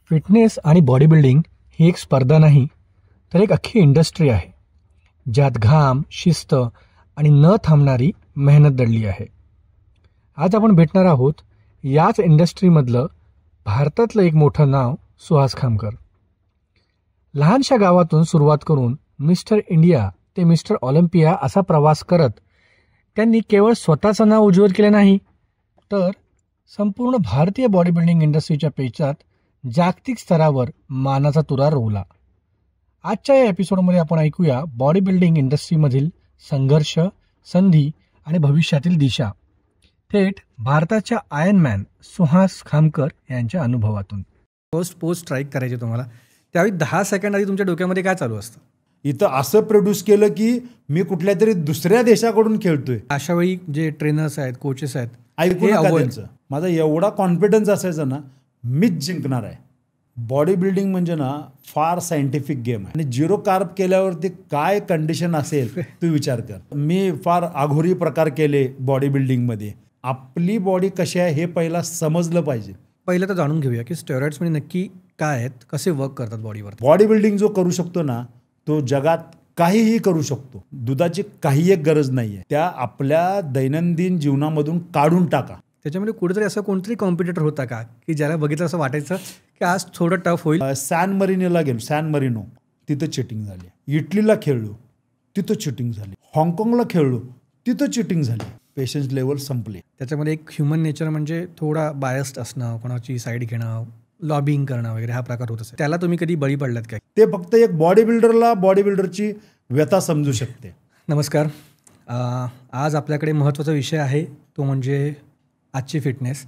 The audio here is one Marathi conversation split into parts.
फिटनेस आणि बॉडी बिल्डिंग ही एक स्पर्धा नाही, तर एक अख्खी इंडस्ट्री आहे, ज्यात घाम, शिस्त आणि न थांबणारी मेहनत दडली आहे. आज आपण भेटणार आहोत याच इंडस्ट्रीमधलं भारतातलं एक मोठं नाव सुहास खामकर. लहानशा गावातून सुरुवात करून मिस्टर इंडिया ते मिस्टर ऑलिम्पिया असा प्रवास करत त्यांनी केवळ स्वतःचं नाव उज्ज्वल केले नाही, तर संपूर्ण भारतीय बॉडी बिल्डिंग इंडस्ट्रीच्या पेचात जागतिक स्तरावर मानाचा तुरा रोवला. आजच्या या एपिसोडमध्ये आपण ऐकूया बॉडी बिल्डिंग इंडस्ट्रीमधील संघर्ष, संधी आणि भविष्यातील दिशा, थेट भारताच्या आयर्नमॅन सुहास खामकर यांच्या अनुभवातून. पोस्ट स्ट्राईक करायचे तुम्हाला, त्यावेळी 10 सेकंड आधी तुमच्या डोक्यामध्ये काय चालू असतं? इथं असं प्रोड्यूस केलं की मी कुठल्या तरी दुसऱ्या देशाकडून खेळतोय. अशा वेळी जे ट्रेनर्स आहेत, कोचेस आहेत, ऐकून त्यांचं माझा एवढा कॉन्फिडन्स असायचा ना, मीच जिंकणार आहे. बॉडी बिल्डिंग म्हणजे ना फार सायंटिफिक गेम आहे आणि 0 कार्ब केल्यावरती काय कंडिशन असेल तू विचार कर. मी फार आघोरी प्रकार केले बॉडी बिल्डिंगमध्ये. आपली बॉडी कशी आहे हे पहिला समजलं पाहिजे. पहिलं तर जाणून घेऊया की स्टेरॉइड्स म्हणजे नक्की काय आहेत, कसे वर्क करतात बॉडीवर. बॉडी बिल्डिंग जो करू शकतो ना, तो जगात काहीही करू शकतो. दुधाची काही एक गरज नाहीये. त्या आपल्या दैनंदिन जीवनामधून काढून टाका. त्याच्यामध्ये कुठेतरी असं कोणतरी कॉम्पिटिटर होता का की ज्याला बघितलं असं वाटायचं की आज थोडं टफ होईल? सॅन मरिनोला गेलो, सॅन मरिनो, तिथं चिटिंग झाली. इटलीला खेळलो, तिथं चिटिंग झाली. हाँगकाँगला खेळलो, तिथं चिटिंग झाली. पेशन्स लेवल संपले. त्याच्यामध्ये एक ह्युमन नेचर म्हणजे थोडा बायस्ड असणं, कोणाची साईड घेणं, लॉबिंग करणं वगैरे हा प्रकार होत असेल. त्याला तुम्ही कधी बळी पडलात काय? ते फक्त एक बॉडी बिल्डरला बॉडी बिल्डरची व्यथा समजू शकते. नमस्कार. आज आपल्याकडे महत्त्वाचा विषय आहे, तो म्हणजे आजची फिटनेस.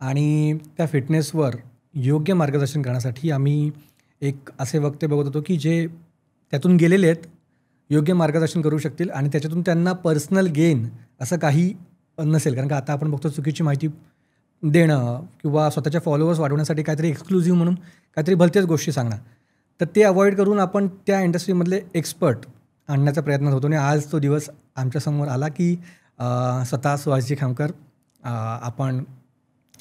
आणि त्या फिटनेसवर योग्य मार्गदर्शन करण्यासाठी आम्ही एक असे वक्ते बघत होतो की जे त्यातून गेलेले आहेत, योग्य मार्गदर्शन करू शकतील आणि त्याच्यातून त्यांना पर्सनल गेन असं काही नसेल. कारण का आता आपण बघतो चुकीची माहिती देणं किंवा स्वतःच्या फॉलोअर्स वाढवण्यासाठी काहीतरी एक्सक्लुझिव्ह म्हणून काहीतरी भलत्याच गोष्टी सांगणं, तर ते अवॉइड करून आपण त्या इंडस्ट्रीमधले एक्सपर्ट आणण्याचा प्रयत्न होतो. आणि आज तो दिवस आमच्यासमोर आला की स्वतः सुहासजी खामकर आपण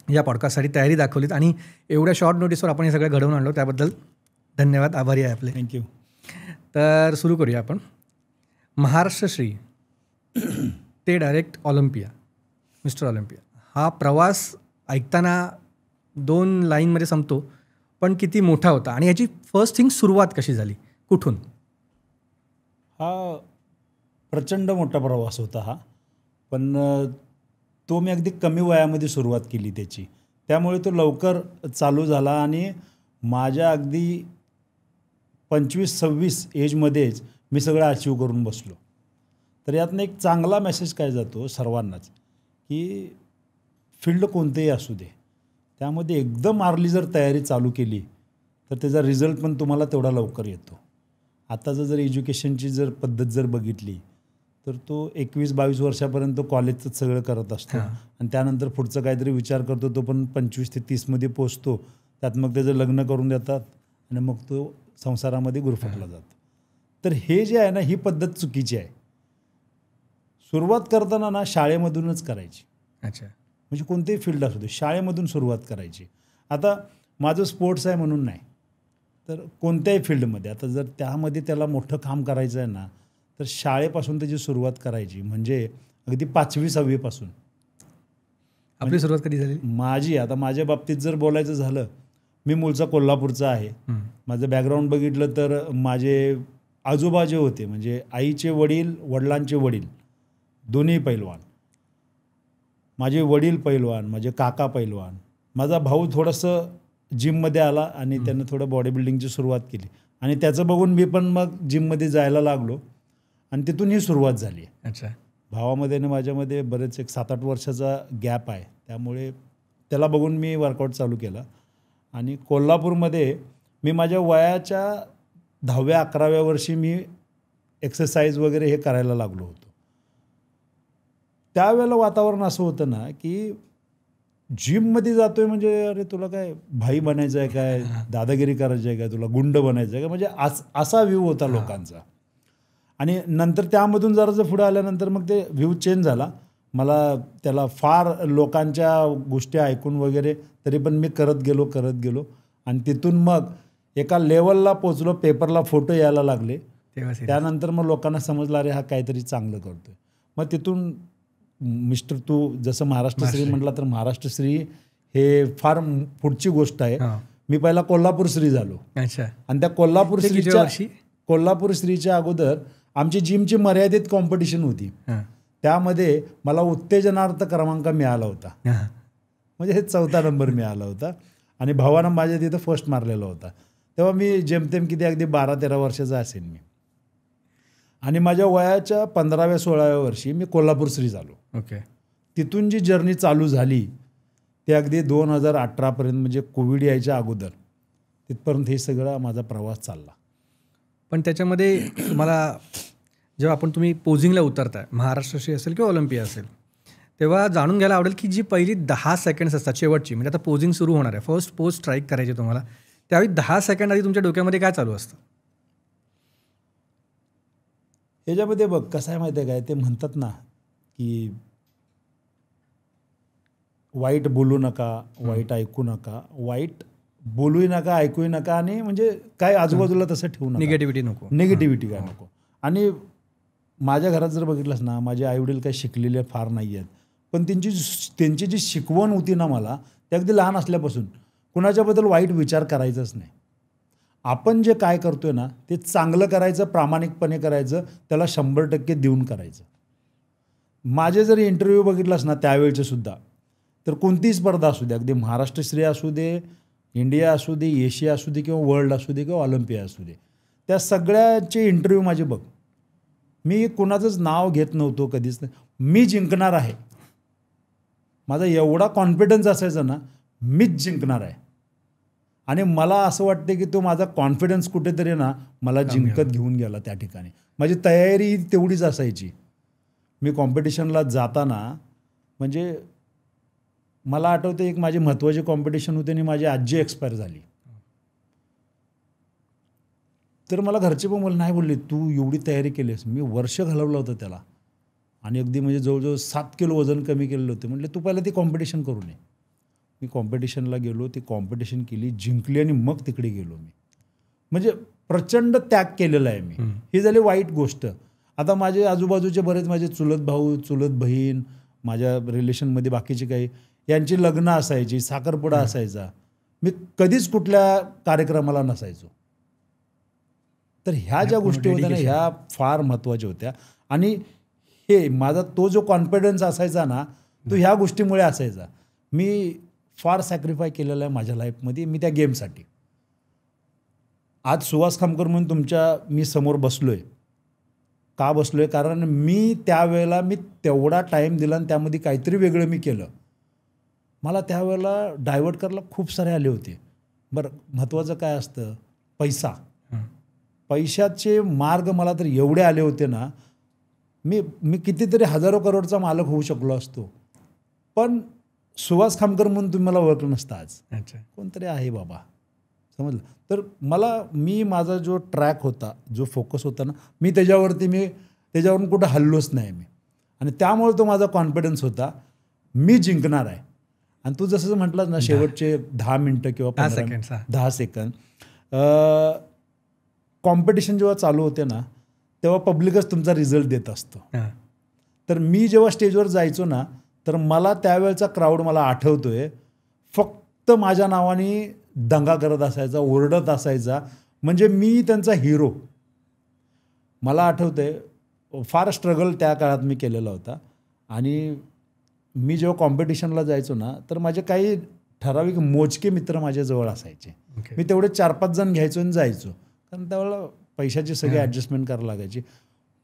या पॉडकास्टसाठी तयारी दाखवलीत आणि एवढ्या शॉर्ट नोटीसवर आपण हे सगळं घडवून आणलो, त्याबद्दल धन्यवाद, आभारी आहे आपले. थँक्यू. तर सुरू करूया आपण. महाराष्ट्रश्री ते डायरेक्ट ऑलिम्पिया, मिस्टर ऑलिम्पिया, हा प्रवास ऐकताना 2 लाईनमध्ये संपतो, पण किती मोठा होता आणि याची फर्स्ट थिंग सुरुवात कशी झाली, कुठून? हा प्रचंड मोठा प्रवास होता हा, पण तो मी अगदी कमी वयामध्ये सुरुवात केली त्याची, त्यामुळे तो लवकर चालू झाला आणि माझ्या अगदी 25-26 एजमध्येच मी सगळं अचीव करून बसलो. तर यातनं एक चांगला मेसेज काय जातो सर्वांनाच की फील्ड कोणतेही असू दे, त्यामध्ये एकदम अर्ली जर तयारी चालू केली तर त्याचा रिझल्ट पण तुम्हाला तेवढा लवकर येतो. आताचं जर एज्युकेशनची जर पद्धत जर बघितली तर तो 21-22 वर्षापर्यंत कॉलेजचं सगळं करत असतो आणि त्यानंतर पुढचं काहीतरी विचार करतो, तो पण 25 ते 30मध्ये पोचतो. त्यात मग त्याचं लग्न करून देतात आणि मग तो संसारामध्ये गुरफटला जातो. तर हे जे आहे ना, ही पद्धत चुकीची आहे. सुरुवात करताना ना शाळेमधूनच करायची. अच्छा. म्हणजे कोणतेही फील्ड असू दे, शाळेमधून सुरुवात करायची. आता माझं स्पोर्ट्स आहे म्हणून नाही, तर कोणत्याही फील्डमध्ये आता जर त्यामध्ये त्याला मोठं काम करायचं आहे ना, तर शाळेपासून त्याची सुरुवात करायची. म्हणजे अगदी 5वी-6वी पासून. आपली सुरुवात कधी झाली? आता माझ्या बाबतीत जर बोलायचं झालं, मी मूळचा कोल्हापूरचा आहे. माझं बॅकग्राऊंड बघितलं तर माझे आजोबा जे होते, म्हणजे आईचे वडील, वडिलांचे वडील दोन्ही पैलवान. माझे वडील पैलवान, माझे काका पैलवान. माझा भाऊ थोडंसं जिममध्ये आला आणि त्यानं थोडं बॉडी बिल्डिंगची सुरुवात केली आणि त्याचं बघून मी पण मग जिममध्ये जायला लागलो आणि तिथून ही सुरुवात झाली. अच्छा. भावामध्ये आणि माझ्यामध्ये बरेच एक 7-8 वर्षाचा गॅप आहे, त्यामुळे त्याला बघून मी वर्कआउट चालू केला. आणि कोल्हापूरमध्ये मी माझ्या वयाच्या 10व्या-11व्या वर्षी मी एक्सरसाइज वगैरे हे करायला लागलो होतो. त्यावेळेला वातावरण असं होतं ना की जिममध्ये जातोय म्हणजे अरे तुला काय भाई बनायचं आहे काय, दादागिरी करायची आहे काय, तुला गुंड बनायचं आहे का, म्हणजे असा व्ह्यू होता लोकांचा. आणि नंतर त्यामधून जरासं पुढे आल्यानंतर मग ते व्ह्यू चेंज झाला. मला त्याला फार लोकांच्या गोष्टी ऐकून वगैरे, तरी पण मी करत गेलो आणि तिथून मग एका लेवलला पोचलो, पेपरला फोटो यायला लागले. त्यानंतर मग लोकांना समजलं अरे हा काहीतरी चांगलं करतोय. मग तिथून मिस्टर तू जसं महाराष्ट्रश्री म्हटलं तर महाराष्ट्रश्री हे फार पुढची गोष्ट आहे. मी पहिला कोल्हापूर श्री झालो. आणि त्या कोल्हापूर श्रीच्या अगोदर आमची जिमची मर्यादित कॉम्पिटिशन होती. त्यामध्ये मला उत्तेजनार्थ क्रमांक मिळाला होता, म्हणजे हे 4था नंबर मिळाला होता. आणि भावानं माझ्या तिथं फर्स्ट मारलेला होता. तेव्हा मी जेमतेम किती अगदी 12-13 वर्षाचा असेल मी. आणि माझ्या वयाच्या 15व्या-16व्या वर्षी मी कोल्हापूर श्री झालो. तिथून जी जर्नी चालू झाली ते अगदी 2018पर्यंत, म्हणजे कोविड यायच्या अगोदर तिथपर्यंत हे सगळा माझा प्रवास चालला. पण त्याच्यामध्ये तुम्हाला जेव्हा तुम्ही पोझिंगला उतरताय, महाराष्ट्रश्री असेल किंवा ऑलिम्पिया असेल, तेव्हा जाणून घ्यायला आवडेल की जी पहिली 10 सेकंड्स असतात शेवटची, म्हणजे आता पोझिंग सुरू होणार आहे, फर्स्ट पोज स्ट्राईक करायची तुम्हाला, त्यावेळी 10 सेकंड आधी तुमच्या डोक्यामध्ये काय चालू असतं? याच्यामध्ये बघ कसं आहे माहिती आहे काय, ते म्हणतात ना की वाईट बोलू नका, वाईट ऐकू नका, वाईट बोलूही नका, ऐकूही नका, आणि म्हणजे काय आजूबाजूला तसं ठेवू नका, निगेटिव्हिटी काय नको. आणि माझ्या घरात जर बघितलंस ना, माझे आईवडील काही शिकलेले फार नाही आहेत, पण त्यांची जी शिकवण होती ना मला, ते अगदी लहान असल्यापासून कुणाच्याबद्दल वाईट विचार करायचाच नाही. आपण जे काय करतोय ना ते चांगलं करायचं, प्रामाणिकपणे करायचं, त्याला 100% देऊन करायचं. माझे जर इंटरव्ह्यू बघितलास ना त्यावेळचे सुद्धा, तर कोणतीही स्पर्धा असू दे, अगदी महाराष्ट्रश्री असू दे, इंडिया असू दे, एशिया असू दे, किंवा वर्ल्ड असू दे, किंवा ऑलिम्पिया असू दे, त्या सगळ्याचे इंटरव्ह्यू माझे बघ, मी कुणाचंच नाव घेत नव्हतो कधीच नाही. मी जिंकणार आहे, माझा एवढा कॉन्फिडन्स असायचा ना, मीच जिंकणार आहे. आणि मला असं वाटते की तो माझा कॉन्फिडन्स कुठेतरी ना मला जिंकत घेऊन गेला त्या ठिकाणी. माझी तयारी तेवढीच असायची. मी कॉम्पिटिशनला जाताना, म्हणजे मला आठवतं एक माझी महत्त्वाची कॉम्पिटिशन होती आणि माझी आजी एक्सपायर झाली. तर मला घरचे पण मला नाही बोलले, तू एवढी तयारी केलीस, मी वर्ष घालवलं होतं त्याला, आणि अगदी म्हणजे जवळजवळ 7 किलो वजन कमी केलेलं होतं. म्हटलं तू पहिला ती कॉम्पिटिशन करू नये. मी कॉम्पिटिशनला गेलो, ती कॉम्पिटिशन केली, जिंकली, आणि मग तिकडे गेलो मी. म्हणजे प्रचंड त्याग केलेला आहे मी. ही झाली वाईट गोष्ट. आता माझे आजूबाजूचे बरेच माझे चुलत भाऊ, चुलत बहीण, माझ्या रिलेशनमध्ये बाकीचे काही, यांची लग्न असायची, साखरपुडा असायचा, मी कधीच कुठल्या कार्यक्रमाला नसायचो. तर ह्या ज्या गोष्टी होत्या ना, ह्या फार महत्त्वाच्या होत्या. आणि हे माझा तो जो कॉन्फिडन्स असायचा ना, तो ह्या गोष्टीमुळे असायचा. मी फार सॅक्रिफाय केलेलं आहे माझ्या लाईफमध्ये, मी त्या गेमसाठी. आज सुहास खामकर म्हणून मी समोर बसलो आहे. का बसलो आहे? कारण मी त्यावेळेला तेवढा टाईम दिला आणि त्यामध्ये काहीतरी वेगळं मी केलं. मला त्यावेळेला डायव्हर्ट करायला खूप सारे आले होते. बरं, महत्त्वाचं काय असतं? पैसा. पैशाचे मार्ग मला तर एवढे आले होते ना, मी कितीतरी हजारो करोडचा मालक होऊ शकलो असतो. पण सुहास खामकर म्हणून तुम्ही मला ओळखलं नसतं आज. कोणतरी आहे बाबा, समजलं? तर माझा जो ट्रॅक होता, जो फोकस होता ना, त्याच्यावरून कुठं हल्लोच नाही मी. आणि त्यामुळे तो माझा कॉन्फिडन्स होता, मी जिंकणार आहे. आणि तू जसं म्हटलास ना, शेवटचे 10 मिनटं किंवा 10 सेकंद कॉम्पिटिशन जेव्हा चालू होते ना, तेव्हा पब्लिकच तुमचा रिझल्ट देत असतो. तर मी जेव्हा स्टेजवर जायचो ना, तर मला त्यावेळचा क्राऊड मला आठवतोय, फक्त माझ्या नावाने दंगा करत असायचा, ओरडत असायचा. म्हणजे मी त्यांचा हिरो. मला आठवतंय फार स्ट्रगल त्या काळात मी केलेला होता. आणि मी जेव्हा कॉम्पिटिशनला जायचो ना, तर माझे काही ठराविक मोजके मित्र माझ्याजवळ असायचे. मी तेवढे 4-5 जण घ्यायचो आणि जायचो, कारण त्यावेळेला पैशाची सगळी ॲडजस्टमेंट करायला लागायची.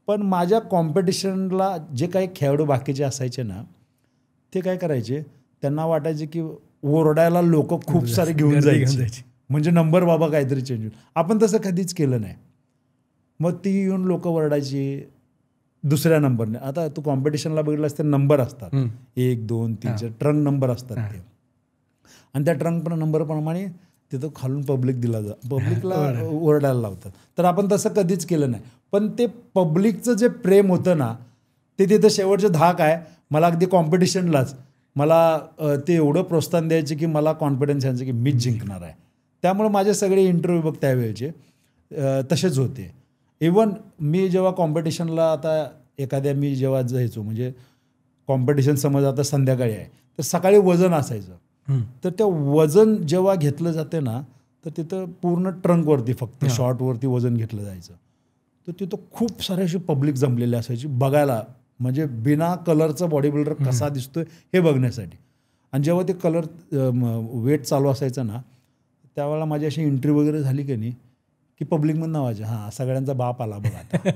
पण माझ्या कॉम्पिटिशनला जे काही खेळाडू बाकीचे असायचे ना, ते काय करायचे, त्यांना वाटायचे की ओरडायला लोक खूप सारे घेऊन जायचे, म्हणजे नंबर बाबा काहीतरी चेंज होईल. आपण तसं कधीच केलं नाही. मग ती येऊन लोक ओरडायची दुसऱ्या नंबरने. आता तू कॉम्पिटिशनला बघितलास तर नंबर असतात, 1, 2, 3, ट्रंक नंबर असतात ते. आणि त्या ट्रंक नंबरप्रमाणे तिथं खालून पब्लिकला ओरडायला लावतात. तर आपण तसं कधीच केलं नाही. पण ते पब्लिकचं जे प्रेम होतं ना, ते तिथं शेवटचे 10 काय, मला अगदी कॉम्पिटिशनलाच मला ते एवढं प्रोत्साहन द्यायचे की मला कॉन्फिडन्स यायचं की मीच जिंकणार आहे. त्यामुळे माझे सगळे इंटरव्ह्यू बघ त्यावेळेचे तसेच होते. इवन मी जेव्हा कॉम्पिटिशनला आता एखाद्या मी जेव्हा जायचो, म्हणजे कॉम्पिटिशन समज आता संध्याकाळी आहे तर सकाळी वजन असायचं, तर त्या वजन जेव्हा घेतलं जाते ना तर तिथं पूर्ण ट्रंकवरती फक्त शॉर्टवरती वजन घेतलं जायचं. तर तिथं खूप सारे अशी पब्लिक जमलेली असायची बघायला, म्हणजे बिना कलरचा बॉडी बिल्डर कसा दिसतोय हे बघण्यासाठी. आणि जेव्हा ते कलर वेट चालू असायचं ना त्यावेळेला माझी अशी एंट्री वगैरे झाली की नाही की पब्लिकमधून नावायचे, हां सगळ्यांचा बाप आला बघा आता,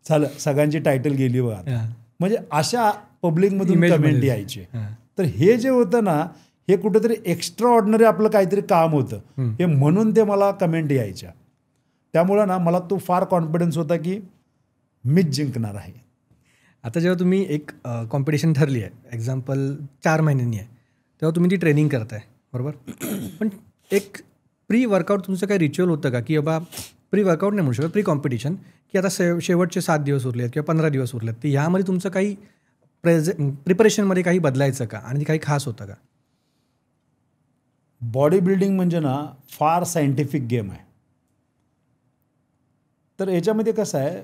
झालं सगळ्यांची टायटल गेली बघा आता. म्हणजे अशा पब्लिकमधून कमेंट यायचे. तर हे जे होतं ना हे कुठेतरी एक्स्ट्रा ऑर्डिनरी आपलं काहीतरी काम होतं, हे म्हणून ते मला कमेंट यायच्या. त्यामुळं ना मला तो फार कॉन्फिडन्स होता की मीच जिंकणार आहे. आता जेव्हा तुम्ही एक कॉम्पिटिशन ठरली आहे, एक्झाम्पल 4 महिन्यांनी आहे, तेव्हा तुम्ही ती ट्रेनिंग करताय, बरोबर. पण एक प्री वर्कआउट तुमचं काही रिच्युअल होतं का, की बाबा प्री वर्कआउट नाही म्हणू शकत, प्री कॉम्पिटिशन, की आता शेवटचे 7 दिवस उरले आहेत किंवा 15 दिवस उरले आहेत, तर ह्यामध्ये तुमचं काही प्रिपरेशनमध्ये काही बदलायचं का आणि काही खास होतं का? बॉडी बिल्डिंग म्हणजे ना फार सायंटिफिक गेम आहे. तर याच्यामध्ये कसं आहे,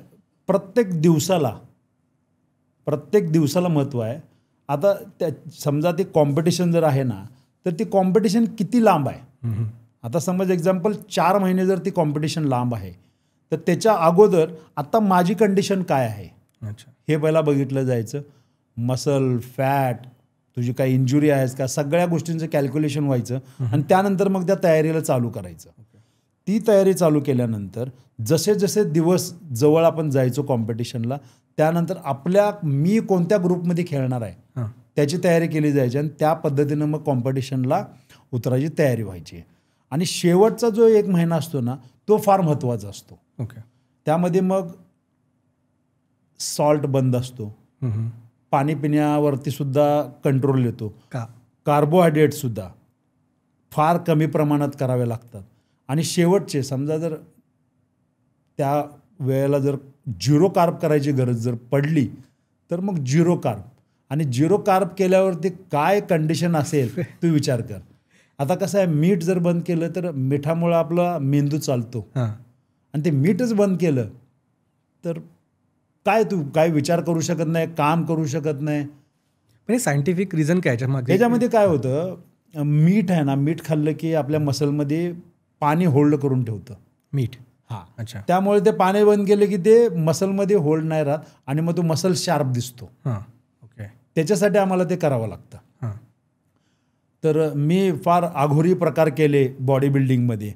प्रत्येक दिवसाला महत्त्व आहे. आता त्या समजा ते कॉम्पिटिशन जर आहे ना तर ती कॉम्पिटिशन किती लांब आहे. आता समज एक्झाम्पल 4 महिने जर ती कॉम्पिटिशन लांब आहे तर त्याच्या अगोदर आता माझी कंडिशन काय आहे हे पहिला बघितलं जायचं. मसल, फॅट, तुझी काही इंजुरी आहेस का, सगळ्या गोष्टींचं कॅल्क्युलेशन व्हायचं आणि त्यानंतर मग त्या तयारीला चालू करायचं. ती तयारी चालू केल्यानंतर जसे जसे दिवस जवळ आपण जायचो कॉम्पिटिशनला, त्यानंतर मी कोणत्या ग्रुपमध्ये खेळणार आहे त्याची तयारी केली जायची आणि त्या पद्धतीनं मग कॉम्पिटिशनला उतरायची तयारी व्हायची. आणि शेवटचा जो 1 महिना असतो ना तो फार महत्त्वाचा असतो. त्यामध्ये मग सॉल्ट बंद असतो, पाणी पिण्यावरती सुद्धा कंट्रोल येतो, कार्बोहायड्रेट सुद्धा फार कमी प्रमाणात करावे लागतात. आणि शेवटचे समजा जर त्या वेळेला जर 0 कार्ब करायची गरज जर पडली तर मग 0 कार्ब. आणि 0 कार्ब केल्यावरती काय कंडिशन असेल तू विचार कर. आता कसं आहे, मीठ जर बंद केलं तर मिठामुळं आपला मेंदू चालतो आणि ते मीठच बंद केलं तर तू काय विचार करू शकत नाही, काम करू शकत नाही. म्हणजे सायंटिफिक रिझन काय याच्यामध्ये काय होतं, मीठ आहे ना, मीठ खाल्लं की आपल्या मसलमध्ये पाणी होल्ड करून ठेवतं मीठ. अच्छा. त्यामुळे ते पाणी बंद केलं की ते मसलमध्ये होल्ड नाही राहत आणि मग तो मसल शार्प दिसतो. त्याच्यासाठी आम्हाला ते करावं लागतं. तर मी फार आघोरी प्रकार केले बॉडी बिल्डिंगमध्ये.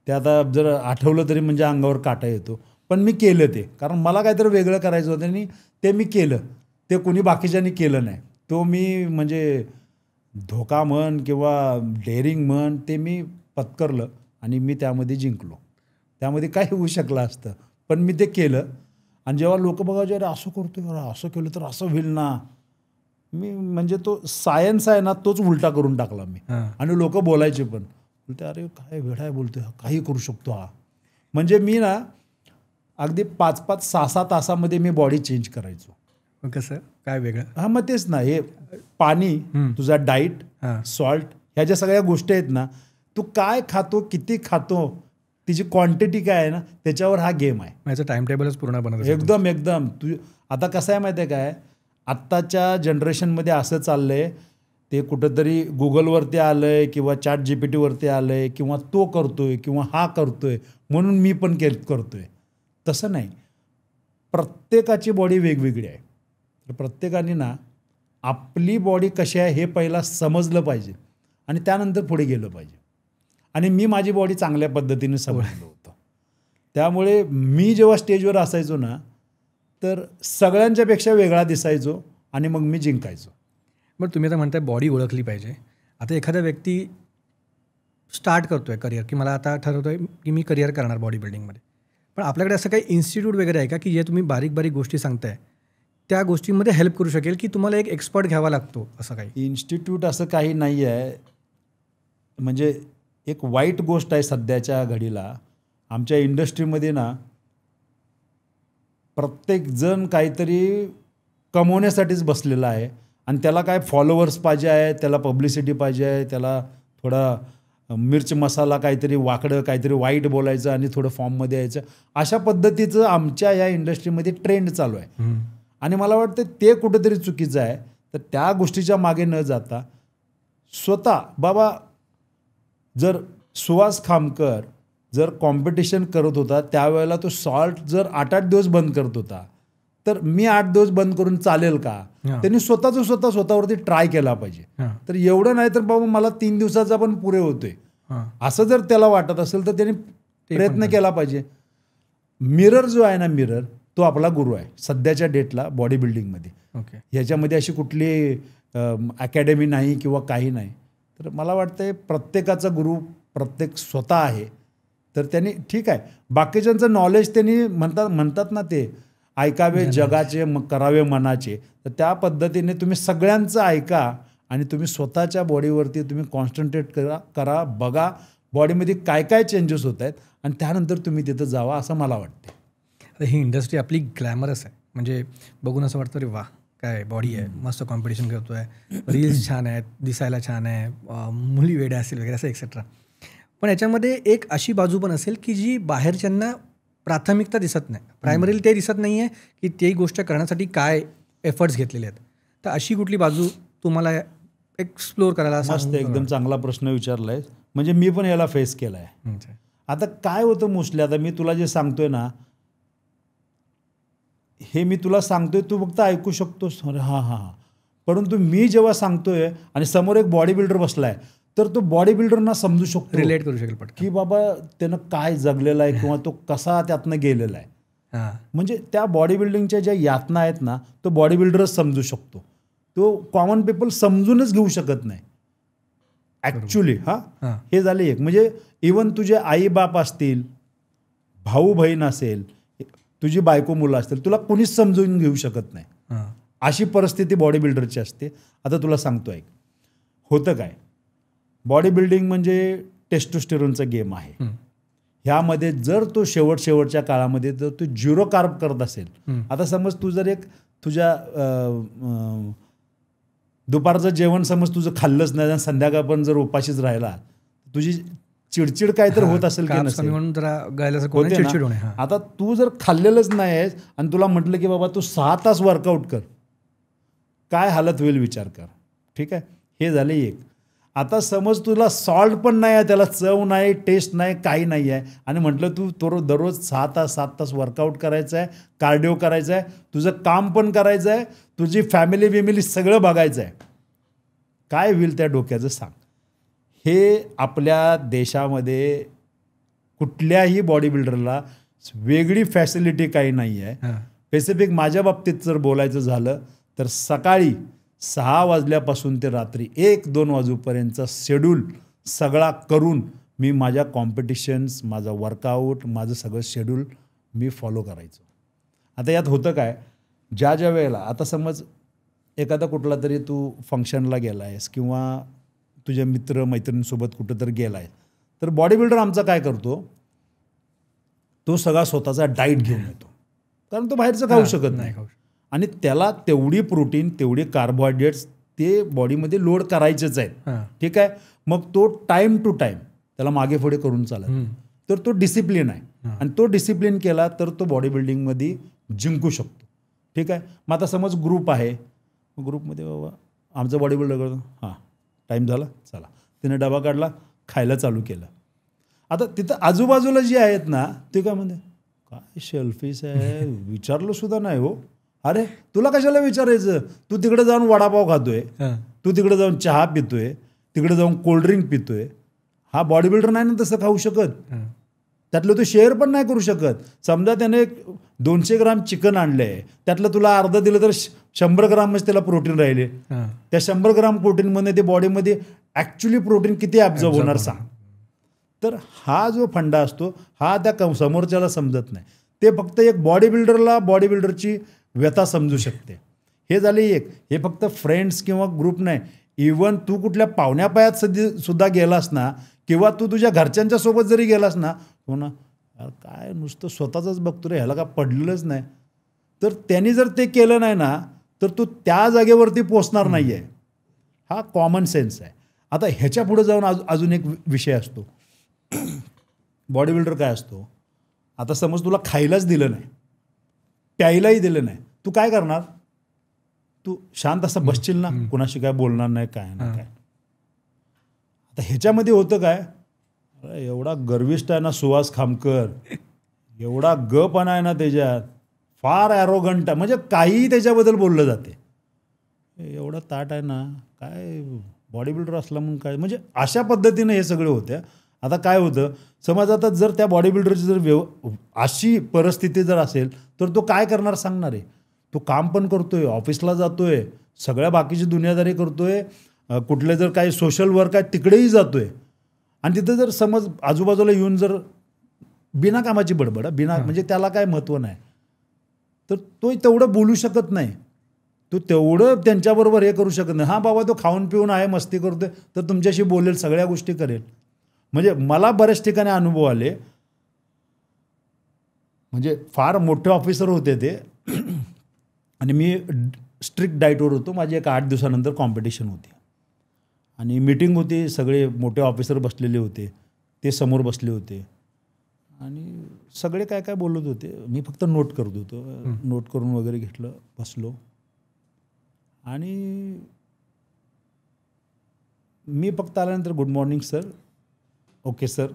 ते आता जर आठवलं तरी म्हणजे अंगावर काटा येतो, पण मी केलं ते, कारण मला काहीतरी वेगळं करायचं होतं आणि ते मी केलं. ते कोणी बाकीच्यांनी केलं नाही. तो मी म्हणजे धोका म्हण किंवा डेअरिंग म्हण ते मी पत्करलं आणि मी त्यामध्ये जिंकलो. त्यामध्ये काय होऊ शकलं असतं, पण मी ते केलं. आणि जेव्हा लोक बघायचे अरे असं करतोय, अरे असं केलं तर असं होईल ना, मी म्हणजे तो सायन्स आहे ना तोच उलटा करून टाकला मी. आणि लोक बोलायचे पण, बोलते अरे काय वेडा आहे बोलतोय, काही करू शकतो हा. म्हणजे मी ना अगदी 5-5, 6-6 तासामध्ये मी बॉडी चेंज करायचो. कसं काय वेगळं? मग तेच ना, हे पाणी, तुझा डाईट, सॉल्ट, ह्या ज्या सगळ्या गोष्टी आहेत ना, तू काय खातो, किती खातो, तिची क्वांटिटी काय आहे ना, त्याच्यावर हा गेम आहे. माझं टाइम टेबलच पूर्ण बनत एकदम. तू आता कसं आहे माहिती आहे काय, आत्ताच्या जनरेशनमध्ये असं चाललंय, ते कुठंतरी गुगलवरती आलंय किंवा ChatGPTवरती आलंय किंवा तो करतोय किंवा हा करतोय म्हणून मी पण करतोय. तसं नाही. प्रत्येकाची बॉडी वेगवेगळी आहे. तर प्रत्येकाने ना आपली बॉडी कशी आहे हे पहिला समजलं पाहिजे आणि त्यानंतर पुढे गेलं पाहिजे. आणि मी माझी बॉडी चांगल्या पद्धतीने समजलं होतं. त्यामुळे मी जेव्हा स्टेजवर असायचो ना तर सगळ्यांच्यापेक्षा वेगळा दिसायचो आणि मग मी जिंकायचो. बरं, तुम्ही आता म्हणताय बॉडी ओळखली पाहिजे. आता एखादा व्यक्ती स्टार्ट करतोय करिअर, की मला आता ठरवतोय की मी करिअर करणार बॉडी बिल्डिंगमध्ये, पण आपल्याकडे असं काही इन्स्टिट्यूट वगैरे आहे का की जे तुम्ही बारीक बारीक गोष्टी सांगताय त्या गोष्टींमध्ये हेल्प करू शकेल, की तुम्हाला एक एक्सपर्ट घ्यावा लागतो असं काही? इन्स्टिट्यूट असं काही नाही आहे. म्हणजे एक वाईट गोष्ट आहे सध्याच्या घडीला आमच्या इंडस्ट्रीमध्ये ना, प्रत्येकजण काहीतरी कमवण्यासाठीच बसलेला आहे आणि त्याला काय फॉलोवर्स पाहिजे आहे, त्याला पब्लिसिटी पाहिजे आहे, त्याला थोडा मिर्च मसाला काहीतरी वाकडं काहीतरी वाईट बोलायचं आणि थोडं फॉर्ममध्ये यायचं, अशा पद्धतीचं आमच्या या इंडस्ट्रीमध्ये ट्रेंड चालू आहे. आणि मला वाटतं ते कुठेतरी चुकीचं आहे. तर त्या गोष्टीच्या मागे न जाता स्वतः बाबा, जर सुहास खामकर जर कॉम्पिटिशन करत होता त्यावेळेला तो सॉल्ट जर 8-8 दिवस बंद करत होता, तर मी 8 दिवस बंद करून चालेल का? त्यांनी स्वतःवरती ट्राय केला पाहिजे. तर एवढं नाही तर बाबा मला 3 दिवसाचा पण पुरे होतोय असं जर त्याला वाटत असेल तर त्यांनी प्रयत्न केला पाहिजे. मिरर जो आहे ना, मिरर तो आपला गुरु आहे सध्याच्या डेटला बॉडी बिल्डिंगमध्ये. ह्याच्यामध्ये अशी कुठली अकॅडमी नाही किंवा काही नाही. तर मला वाटतंय प्रत्येकाचा गुरु प्रत्येक स्वतः आहे. तर त्यांनी ठीक आहे, बाकीच्यांचं नॉलेज त्यांनी म्हणतात ना, ते ऐकावे जगाचे मग करावे मनाचे. तर त्या पद्धतीने तुम्ही सगळ्यांचं ऐका आणि तुम्ही स्वतःच्या बॉडीवरती तुम्ही कॉन्सन्ट्रेट करा, बघा बॉडीमध्ये काय काय चेंजेस होत आहेत आणि त्यानंतर तुम्ही तिथं जावा असं मला वाटतं. ही इंडस्ट्री आपली ग्लॅमरस आहे, म्हणजे बघून असं वाटतं रे वा काय बॉडी आहे, मस्त कॉम्पिटिशन करतोय, रील्स छान आहेत, दिसायला छान आहे, मुली वेड्या असतील वगैरे असं एक्सेट्रा. पण याच्यामध्ये एक अशी बाजू पण असेल की जी बाहेरच्यांना प्राथमिकता दिसत नाही, प्रायमरीली ते दिसत नाही आहे की ती गोष्ट करण्यासाठी काय एफर्ट्स घेतलेले आहेत. तर अशी कुठली बाजू तुम्हाला एक्सप्लोअर करायला? मस्त, एकदम चांगला प्रश्न विचारला आहे. म्हणजे मी पण याला फेस केला आहे. आता काय होतं मोस्टली, आता मी तुला जे सांगतोय ना, हे मी तुला सांगतोय तू फक्त ऐकू शकतोस, हां. परंतु मी जेव्हा सांगतोय आणि समोर एक बॉडी बिल्डर बसलाय तर तो बॉडी बिल्डरना समजू शकतो, रिलेट करू शकेल पटकन की बाबा त्यानं काय जगलेलं आहे किंवा तो कसा त्यातनं गेलेला आहे. म्हणजे त्या बॉडी बिल्डिंगच्या ज्या यातना आहेत ना, तो बॉडी बिल्डरच समजू शकतो. तो कॉमन पीपल समजूनच घेऊ शकत नाही ॲक्च्युली. हे झाले एक. म्हणजे इवन तुझे आई बाप असतील, भाऊ बहीण असेल, तुझी बायको मुलं असतील, तुला कुणीच समजून घेऊ शकत नाही. अशी परिस्थिती बॉडी बिल्डरची असते. आता तुला सांगतो ऐक, होतं काय, बॉडी बिल्डिंग म्हणजे टेस्टोस्टेरोनचा गेम आहे. ह्यामध्ये जर तो शेवटच्या काळामध्ये जर तू 0 कार्ब करत असेल, आता समज तू जर एक तुझ्या दुपारचं जेवण समज तुझं खाल्लंच नाही आणि संध्याकाळ पण जर उपाशीच राहिला, तुझी चिडचिड काय तर होत असेल की नसेल, आता तू जर खाल्लेलंच नाही आहेस आणि तुला म्हटलं की बाबा तू 6 तास वर्कआउट कर, काय हालत होईल विचार कर. ठीक आहे, हे झाले एक. आता समज तुला सॉल्ट पण नाही आहे, त्याला चव नाही, टेस्ट नाही, काही नाही आहे आणि म्हटलं तू दररोज 7 तास वर्कआउट करायचं आहे, कार्डिओ करायचं आहे, तुझं काम पण करायचं आहे, तुझी फॅमिली सगळं बघायचं आहे, काय होईल त्या डोक्याचं सांग. हे आपल्या देशामध्ये कुठल्याही बॉडी बिल्डरला वेगळी फॅसिलिटी काही नाही आहे. स्पेसिफिक माझ्या बाबतीत जर बोलायचं झालं तर सकाळी 6 वाजल्यापासून ते रात्री 1-2 वाजूपर्यंतचा शेड्यूल सगळा करून मी माझ्या कॉम्पिटिशन्स, माझा वर्कआउट, माझं सगळं शेड्यूल मी फॉलो करायचो. आता यात होतं काय, ज्या वेळेला आता समज एखादा कुठला तरी तू फंक्शनला गेला आहेस किंवा तुझ्या मैत्रिणींसोबत कुठं तर गेला आहे, तर बॉडी बिल्डर आमचा काय करतो, तो सगळा स्वतःचा डाईट घेऊन येतो, कारण तो बाहेरचं खाऊ शकत नाही आणि त्याला तेवढी प्रोटीन, तेवढी कार्बोहायड्रेट्स ते बॉडीमध्ये लोड करायचेच आहेत. ठीक आहे, मग तो टाईम टू टाईम त्याला मागे पुढे करून चालत, तर तो डिसिप्लिन आहे आणि तो डिसिप्लिन केला तर तो बॉडी बिल्डिंगमध्ये जिंकू शकतो. ठीक आहे, मग आता समज ग्रुप आहे, ग्रुपमध्ये बाबा आमचा बॉडी बिल्डर करतो, हां टाईम झाला चला, तिने डबा काढला, खायला चालू केलं. आता तिथं आजूबाजूला जे आहेत ना ते काय म्हणते, काय शेल्फिश आहे, विचारलं सुद्धा नाही हो. अरे तुला कशाला विचारायचं, तू तिकडे जाऊन वडापाव खातोय, तू तिकडे जाऊन चहा पितोय, तिकडे जाऊन कोल्ड्रिंक पितोय. हा बॉडी बिल्डर नाही ना तसं खाऊ शकत, त्यातलं तू शेअर पण नाही करू शकत. समजा त्याने 200 ग्राम चिकन आणलं आहे, त्यातलं तुला अर्ध दिलं तर 100 ग्रामच त्याला प्रोटीन राहिले. त्या 100 ग्राम प्रोटीनमध्ये ते बॉडीमध्ये ॲक्च्युली प्रोटीन किती ॲब्झॉर्ब होणार सांग. तर हा जो फंडा असतो हा त्या समोरच्याला समजत नाही. ते फक्त एक बॉडी बिल्डरला बॉडी बिल्डरची व्यथा समजू शकते. हे झाले एक. हे फक्त फ्रेंड्स किंवा ग्रुप नाही, इवन तू कुठल्या पाहुण्यापायात सुद्धा गेलास ना किंवा तू तुझ्या घरच्यांच्या सोबत जरी गेलास ना, हो ना काय नुसतं स्वतःच बघतो रे, ह्याला का पडलेलंच नाही, तर त्यांनी जर ते केलं नाही ना तर तू त्या जागेवरती पोचणार नाही आहे. हा कॉमन सेन्स आहे. आता ह्याच्या पुढे जाऊन अजून एक विषय असतो. बॉडी बिल्डर काय असतो, आता समज तुला खायलाच दिलं नाही, प्यायलाही दिलं नाही, तू काय करणार? तू शांत असं बसशील ना, कुणाशी काय बोलणार नाही, काय नाही काय. आता ह्याच्यामध्ये होतं काय, एवढा गर्विष्ठ आहे ना सुहास खामकर, एवढा गपणा आहे ना त्याच्यात, फार ॲरोगंट आहे, म्हणजे काहीही त्याच्याबद्दल बोललं जाते. एवढा ताट आहे ना, काय बॉडी बिल्डर असला म्हणून काय, म्हणजे अशा पद्धतीनं हे सगळं होतं. आता काय होतं, समज आता जर त्या बॉडी बिल्डरची जर अशी परिस्थिती जर असेल तर तो काय करणार सांगणार आहे. तो काम पण करतोय, ऑफिसला जातोय, सगळ्या बाकीची दुनियादारी करतोय, कुठले जर काही सोशल वर्क आहे तिकडेही जातोय, आणि तिथं जर समज आजूबाजूला येऊन जर बिना कामाची बडबड, म्हणजे त्याला काय महत्त्व नाही, तर तो तेवढं बोलू शकत नाही, तो तेवढं त्यांच्याबरोबर हे करू शकत नाही. हां बाबा तो खाऊन पिऊन आहे, मस्ती करतोय, तर तुमच्याशी बोलेल, सगळ्या गोष्टी करेल. म्हणजे मला बऱ्याच ठिकाणी अनुभव आले, म्हणजे फार मोठे ऑफिसर होते ते, आणि मी स्ट्रिक्ट डाईटवर होतो. माझी एक 8 दिवसानंतर कॉम्पिटिशन होती आणि मीटिंग होती, सगळे मोठे ऑफिसर बसलेले होते, ते समोर बसले होते आणि सगळे काय काय बोलत होते, मी फक्त नोट करत होतो. नोट करून वगैरे घेतलं, बसलो, आणि मी फक्त आल्यानंतर good morning sir, okay sir,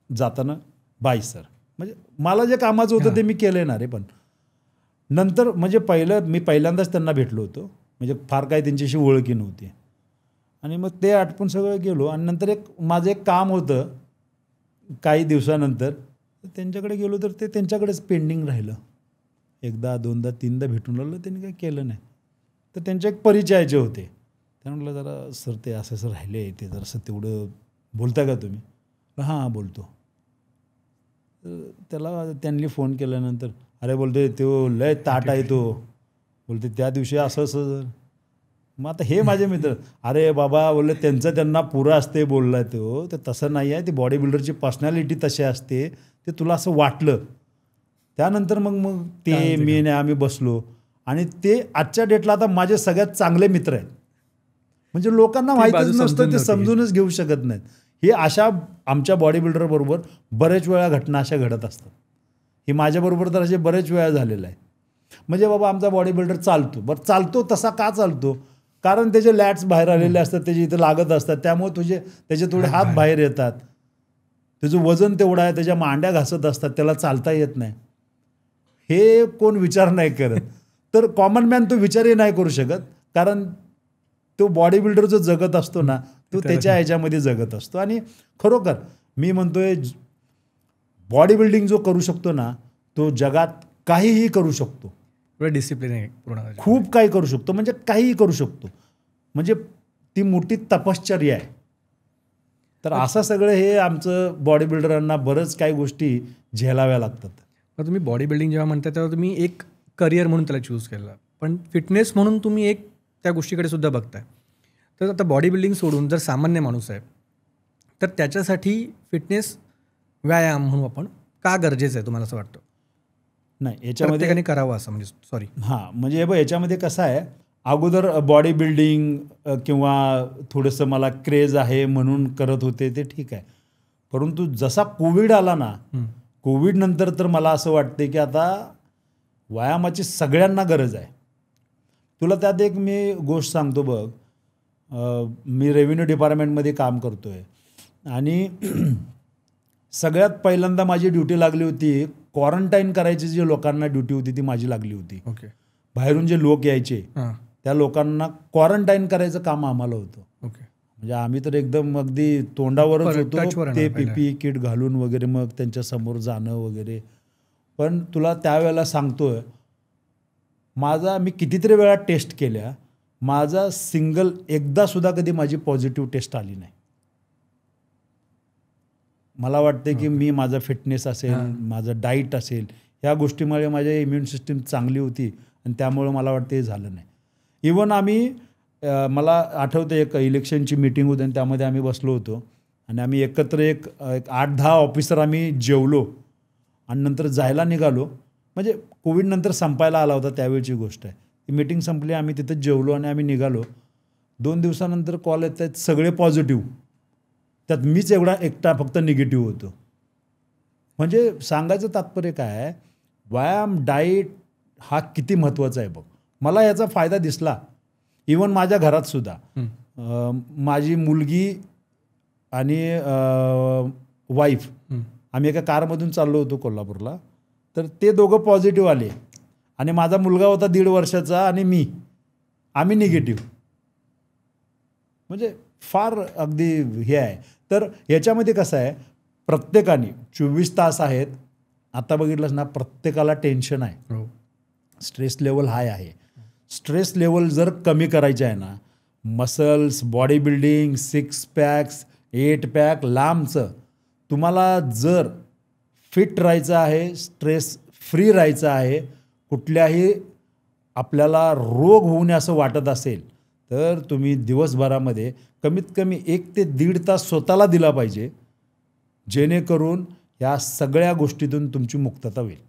जाताना बाय सर, म्हणजे मला जे कामाचं होतं ते मी केलं येणार आहे. पण नंतर म्हणजे मी पहिल्यांदाच त्यांना भेटलो होतो, म्हणजे फार काही त्यांच्याशी ओळखी नव्हती, आणि मग ते आटपून सगळं गेलो. आणि नंतर माझं एक काम होतं काही दिवसानंतर, त्यांच्याकडे गेलो तर ते त्यांच्याकडेच पेंडिंग राहिलं. एकदा दोनदा तीनदा भेटून राहिलं, त्यांनी काही केलं नाही. तर त्यांचे एक परिचयाचे होते, त्या म्हटलं जरा सर ते असं राहिले, ते जरासं तेवढं बोलता का तुम्ही? हां बोलतो. त्याला त्यांनी फोन केल्यानंतर, अरे बोलते तो लय ताट आहे, तो बोलते त्या दिवशी असं. मग आता हे माझे मित्र, अरे बाबा बोलले त्यांचं त्यांना पुरं असते बोललाय तो, ते तसं नाही आहे, ती बॉडी बिल्डरची पर्सनॅलिटी तशी असते, ते तुला असं वाटलं. त्यानंतर मग ते मी नाही आम्ही बसलो, आणि ते आजच्या डेटला आता माझे सगळ्यात चांगले मित्र आहेत. म्हणजे लोकांना माहितीच नसतं, ते समजूनच घेऊ शकत नाहीत. हे अशा आमच्या बॉडी बिल्डर बरोबर बरेच वेळा घटना अशा घडत असतात. हे माझ्याबरोबर तर असे बरेच वेळा झालेलं आहे. म्हणजे बाबा आमचा बॉडी बिल्डर चालतो, बरं चालतो तसा का चालतो, कारण त्याचे लॅट्स बाहेर आलेले असतात, त्याचे इथं लागत असतात, त्यामुळे त्याचे थोडे हात बाहेर येतात, त्याचं वजन तेवढं आहे, त्याच्या मांड्या घासत असतात, त्याला चालता येत नाही. हे कोण विचार नाही करत. तर कॉमन मॅन तो विचारही नाही करू शकत, कारण तो बॉडी बिल्डर जो जगत असतो ना, तो त्याच्या ह्याच्यामध्ये जगत असतो. आणि खरोखर मी म्हणतोय, बॉडी बिल्डिंग जो करू शकतो ना, तो जगात काहीही करू शकतो. डिसिप्लिन आहे पूर्ण, खूप काही करू शकतो, म्हणजे काहीही करू शकतो, म्हणजे ती मोठी तपश्चर्या आहे. तर असं सगळं हे आमचं बॉडी बिल्डरांना बरंच काही गोष्टी झेलाव्या लागतात. तर तुम्ही बॉडी बिल्डिंग जेव्हा म्हणता तेव्हा तुम्ही एक करिअर म्हणून त्याला चूज केलं, पण फिटनेस म्हणून तुम्ही एक त्या गोष्टीकडे सुद्धा बघताय. तर आता बॉडी बिल्डिंग सोडून जर सामान्य माणूस आहे, तर त्याच्यासाठी फिटनेस व्यायाम म्हणून आपण का गरजेचं आहे तुम्हाला असं वाटतं? नाही, याच्यामध्ये करावं असं, म्हणजे सॉरी म्हणजे हे याच्यामध्ये कसं आहे, अगोदर बॉडी बिल्डिंग किंवा थोडंसं मला क्रेज आहे म्हणून करत होते, ते ठीक आहे. परंतु जसा कोविड आला ना, कोविड नंतर तर मला असं वाटते की आता व्यायामाची सगळ्यांना गरज आहे. तुला त्यात एक मी गोष्ट सांगतो बघ, मी रेव्हेन्यू डिपार्टमेंटमध्ये काम करतो आहे, आणि सगळ्यात पहिल्यांदा माझी ड्युटी लागली होती, क्वारंटाईन करायची जी लोकांना ड्युटी होती ती माझी लागली होती. ओके. बाहेरून जे लोक यायचे त्या लोकांना क्वारंटाईन करायचं काम आम्हाला होतं. ओके. म्हणजे आम्ही तर एकदम अगदी तोंडावरच होतो, ते PPE किट घालून वगैरे, मग त्यांच्यासमोर जाणं वगैरे. पण तुला त्यावेळेला सांगतोय, मी कितीतरी वेळा टेस्ट केल्या, माझा सिंगल एकदा सुद्धा कधी माझी पॉझिटिव्ह टेस्ट आली नाही. मला वाटते की मी माझा फिटनेस असेल, माझं डाईट असेल, ह्या गोष्टीमुळे माझी इम्युन सिस्टीम चांगली होती, आणि त्यामुळं मला वाटते हे झालं नाही. इवन मला आठवतं एक इलेक्शनची मीटिंग होती, आणि त्यामध्ये आम्ही बसलो होतो, आणि आम्ही एकत्र एक 8-10 ऑफिसर आम्ही जेवलो, आणि नंतर जायला निघालो. म्हणजे कोविड नंतर संपायला आला होता त्यावेळची गोष्ट आहे. ती मीटिंग संपली, आम्ही तिथं जेवलो आणि आम्ही निघालो. 2 दिवसानंतर कॉल येत आहेत सगळे पॉझिटिव्ह, त्यात मीच एकटा फक्त निगेटिव्ह होतो. म्हणजे सांगायचं तात्पर्य काय आहे, व्यायाम डाएट हा किती महत्त्वाचा आहे बघ. मला याचा फायदा दिसला इवन माझ्या घरात सुद्धा. माझी मुलगी आणि वाईफ आम्ही एका कारमधून चाललो होतो कोल्हापूरला, तर ते दोघं पॉझिटिव्ह आले आणि माझा मुलगा होता 1.5 वर्षाचा आणि आम्ही निगेटिव्ह. म्हणजे फार अगदी हे आहे. तर याच्यामध्ये कसं आहे, प्रत्येकाने 24 तास आहेत, आता बघितलंस ना प्रत्येकाला टेन्शन आहे, स्ट्रेस लेवल हाय आहे. स्ट्रेस लेवल जर कमी करायचे आहे ना, muscles, body building, 6 packs, 8 pack लांबचं, तुम्हाला जर फिट राहायचं आहे, स्ट्रेस फ्री राहायचं आहे, कुठल्याही आपल्याला रोग होऊ नये असं वाटत असेल, तर तुम्ही दिवसभरामध्ये कमीत कमी 1 ते 1.5 तास स्वतःला दिला पाहिजे, जेणेकरून या सगळ्या गोष्टीतून तुमची मुक्तता होईल.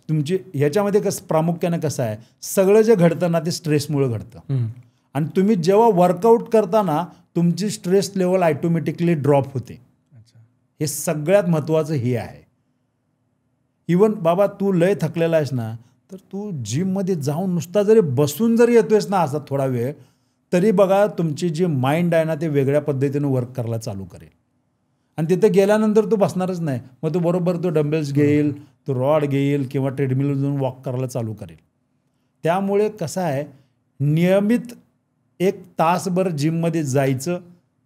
तुमची ह्याच्यामध्ये प्रामुख्याने कसं आहे, सगळं जे घडतं ना ते स्ट्रेसमुळे घडतं. आणि तुम्ही जेव्हा वर्कआउट करताना तुमची स्ट्रेस लेवल ॲटोमॅटिकली ड्रॉप होते. हे सगळ्यात महत्त्वाचं हे आहे. इवन बाबा तू लय थकलेला आहेस ना, तर तू जिममध्ये जाऊन नुसता जरी बसून जरी येतोयस ना असा थोडा वेळ, तरी बघा तुमची जी माइंड आहे ना ते वेगळ्या पद्धतीनं वर्क करायला चालू करेल. आणि तिथे गेल्यानंतर तू बसणारच नाही, मग तू बरोबर तो डंबेल्स घेईल, तो रॉड घेईल किंवा ट्रेडमिलवर जाऊन वॉक करायला चालू करेल. त्यामुळे कसं आहे, नियमित 1 तासभर जिममध्ये जायचं,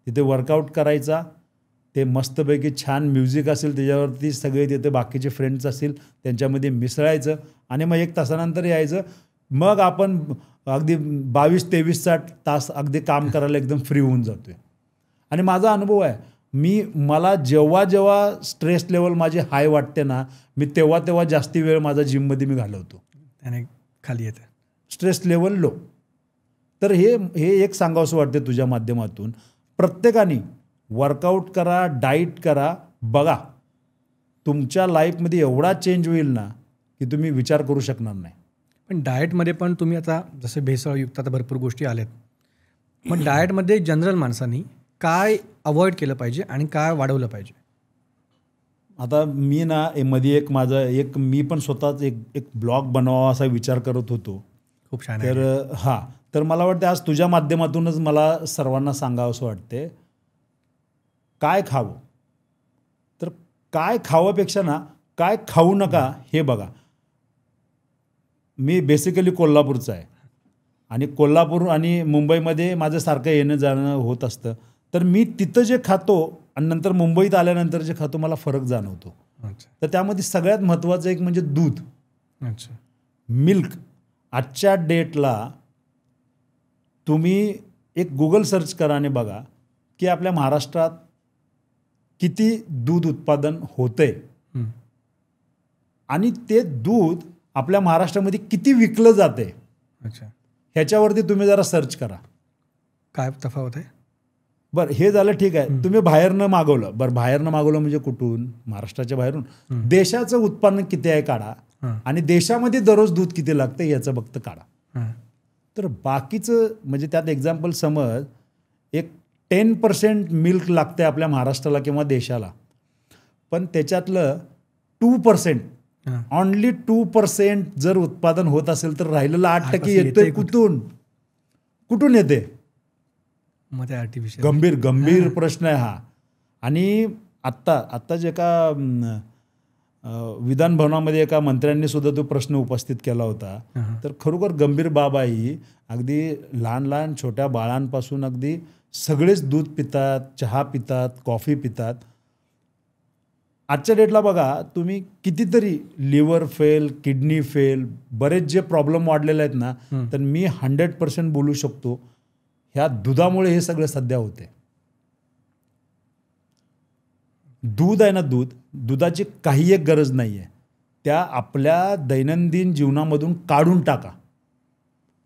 तिथे वर्कआउट करायचा, ते मस्तपैकी छान म्युझिक असेल त्याच्यावरती, सगळे तिथे बाकीचे फ्रेंड्स असतील त्यांच्यामध्ये मिसळायचं आणि मग 1 तासानंतर यायचं. मग आपण अगदी 22-23 तास अगदी काम करायला एकदम फ्री होऊन जातो आहे. आणि माझा अनुभव आहे, मला जेव्हा जेव्हा स्ट्रेस लेवल माझी हाय वाटते ना, मी तेव्हा जास्ती वेळ माझा जिममध्ये मी घालवतो, त्याने खाली येतं स्ट्रेस लेवल लो. तर हे एक सांगावंसं वाटते तुझ्या माध्यमातून, प्रत्येकाने वर्कआउट करा, डाईट करा, बघा तुमच्या लाईफमध्ये एवढा चेंज होईल ना की तुम्ही विचार करू शकणार नाही. पण डाएटमध्ये पण तुम्ही आता जसे भेसळयुक्त आता भरपूर गोष्टी आल्यात, मग डाएटमध्ये जनरल माणसांनी काय अवॉइड केलं पाहिजे आणि काय वाढवलं पाहिजे? आता मी ना मध्ये मी पण स्वतःच एक ब्लॉग बनवावा असा विचार करत होतो. खूप छान. तर तर मला वाटतं आज तुझ्या माध्यमातूनच मला सर्वांना सांगावं असं वाटते, काय खावं. तर काय खावंपेक्षा ना काय खाऊ नका हे बघा. मी बेसिकली कोल्हापूरचा आहे आणि कोल्हापूर आणि मुंबईमध्ये माझं सारखं येणं जाणं होत असतं. तर मी तिथं जे खातो आणि नंतर मुंबईत आल्यानंतर जे खातो मला फरक जाणवतो. तर त्यामध्ये सगळ्यात महत्त्वाचं एक म्हणजे दूध, मिल्क. आजच्या डेटला तुम्ही एक गुगल सर्च करा आणि बघा की आपल्या महाराष्ट्रात किती दूध उत्पादन होतंय आणि ते दूध आपल्या महाराष्ट्रामध्ये किती विकलं जाते. ह्याच्यावरती तुम्ही जरा सर्च करा, काय तफावत आहे. बरं हे झालं, ठीक आहे. तुम्ही बाहेरनं मागवलं, बरं बाहेरनं मागवलं म्हणजे कुठून, महाराष्ट्राच्या बाहेरून. देशाचं उत्पन्न किती आहे काढा आणि देशामध्ये दररोज दूध किती लागतं याचं फक्त काढा. तर बाकीचं म्हणजे त्यात एक्झाम्पल समज एक 10% मिल्क लागते आपल्या महाराष्ट्राला किंवा देशाला, पण त्याच्यातलं 2%, ऑनली 2% जर उत्पादन होत असेल तर राहिलेलं 8% येतोय कुठून येते. मग ते आर्टिफिशियल गंभीर प्रश्न आहे हा. आणि आत्ता जे एका विधान भवनामध्ये एका मंत्र्यांनी सुद्धा तो प्रश्न उपस्थित केला होता. तर खरोखर गंभीर बाब आहे ही. अगदी लहान छोट्या बाळांपासून अगदी सगळेच दूध पितात, चहा पितात, कॉफी पितात. आजच्या डेटला बघा तुम्ही कितीतरी लिव्हर फेल, किडनी फेल, बरेच जे प्रॉब्लेम वाढलेले आहेत ना, तर मी 100% बोलू शकतो ह्या दुधामुळे हे सगळं सध्या होते. दूध आहे ना, दुधाची काही एक गरज नाही आहे. त्या आपल्या दैनंदिन जीवनामधून काढून टाका.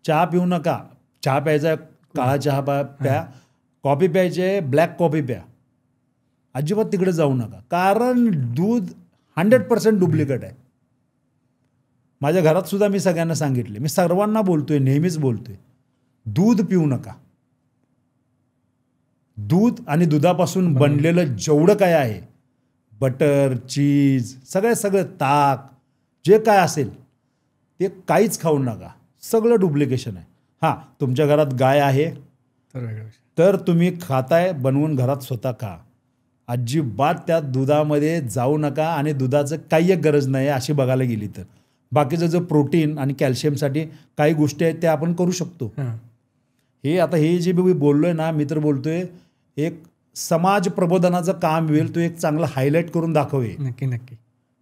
चहा पिऊ नका. चहा प्यायचा काळा चहा प्या, कॉफी प्यायची आहे ब्लॅक कॉफी प्या, अजिबात तिकडे जाऊ नका. कारण दूध 100% डुप्लिकेट आहे. माझ्या घरात सुद्धा मी सगळ्यांना सांगितले, मी सर्वांना बोलतोय, नेहमीच बोलतोय, दूध पिऊ नका. दूध आणि दुधापासून बनलेलं जेवढं काय आहे, बटर, चीज, सगळं ताक, जे काय असेल ते काहीच खाऊ नका. सगळं डुप्लिकेशन आहे. हां, तुमच्या घरात गाय आहे तर तुम्ही खाताय, बनवून घरात स्वतः खा. अजिबात त्या दुधामध्ये जाऊ नका. आणि दुधाचं काही एक गरज नाही अशी बघायला गेली तर. बाकीचं जो प्रोटीन आणि कॅल्शियमसाठी काही गोष्टी आहेत त्या आपण करू शकतो. हे जे मी बोललोय ना, मी तर बोलतोय एक समाज प्रबोधनाचं काम होईल. तो एक चांगला हायलाईट करून दाखवे. नक्की.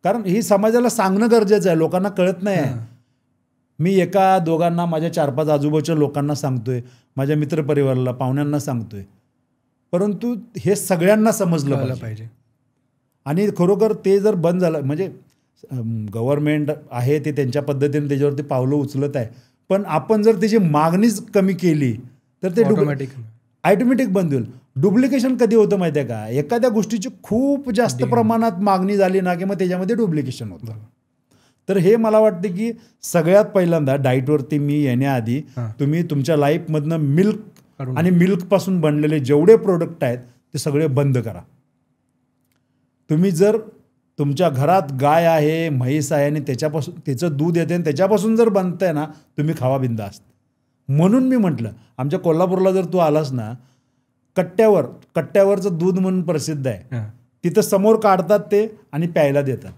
कारण ही समाजाला सांगणं गरजेचं आहे. लोकांना कळत नाही आहे. मी एका दोघांना, माझ्या 4-5 आजूबाजूच्या लोकांना सांगतोय, माझ्या मित्रपरिवाराला, पाहुण्यांना सांगतोय, परंतु हे सगळ्यांना समजलं पाहिजे. आणि खरोखर ते जर बंद झालं, म्हणजे गव्हर्नमेंट आहे ते त्यांच्या पद्धतीने त्याच्यावरती पावलं उचलत आहे, पण आपण जर त्याची मागणीच कमी केली तर ते ऑटोमॅटिक बंद होईल. डुप्लिकेशन कधी होतं माहिती आहे का? एखाद्या गोष्टीची खूप जास्त प्रमाणात मागणी झाली ना की मग त्याच्यामध्ये डुप्लिकेशन होतं. तर हे मला वाटतं की सगळ्यात पहिल्यांदा डाईटवरती मी येण्याआधी तुम्ही तुमच्या लाईफमधनं मिल्क आणि मिल्कपासून बनलेले जेवढे प्रोडक्ट आहेत ते सगळे बंद करा. तुम्ही जर तुमच्या घरात गाय आहे, म्हैस आहे आणि त्याच्यापासून त्याचं दूध येते आणि त्याच्यापासून जर बनतंय ना, तुम्ही खावा बिंदास्त. म्हणून मी म्हटलं, आमच्या कोल्हापूरला जर तू आलास ना, कट्ट्यावरचं दूध म्हणून प्रसिद्ध आहे. तिथं समोर काढतात ते आणि प्यायला देतात.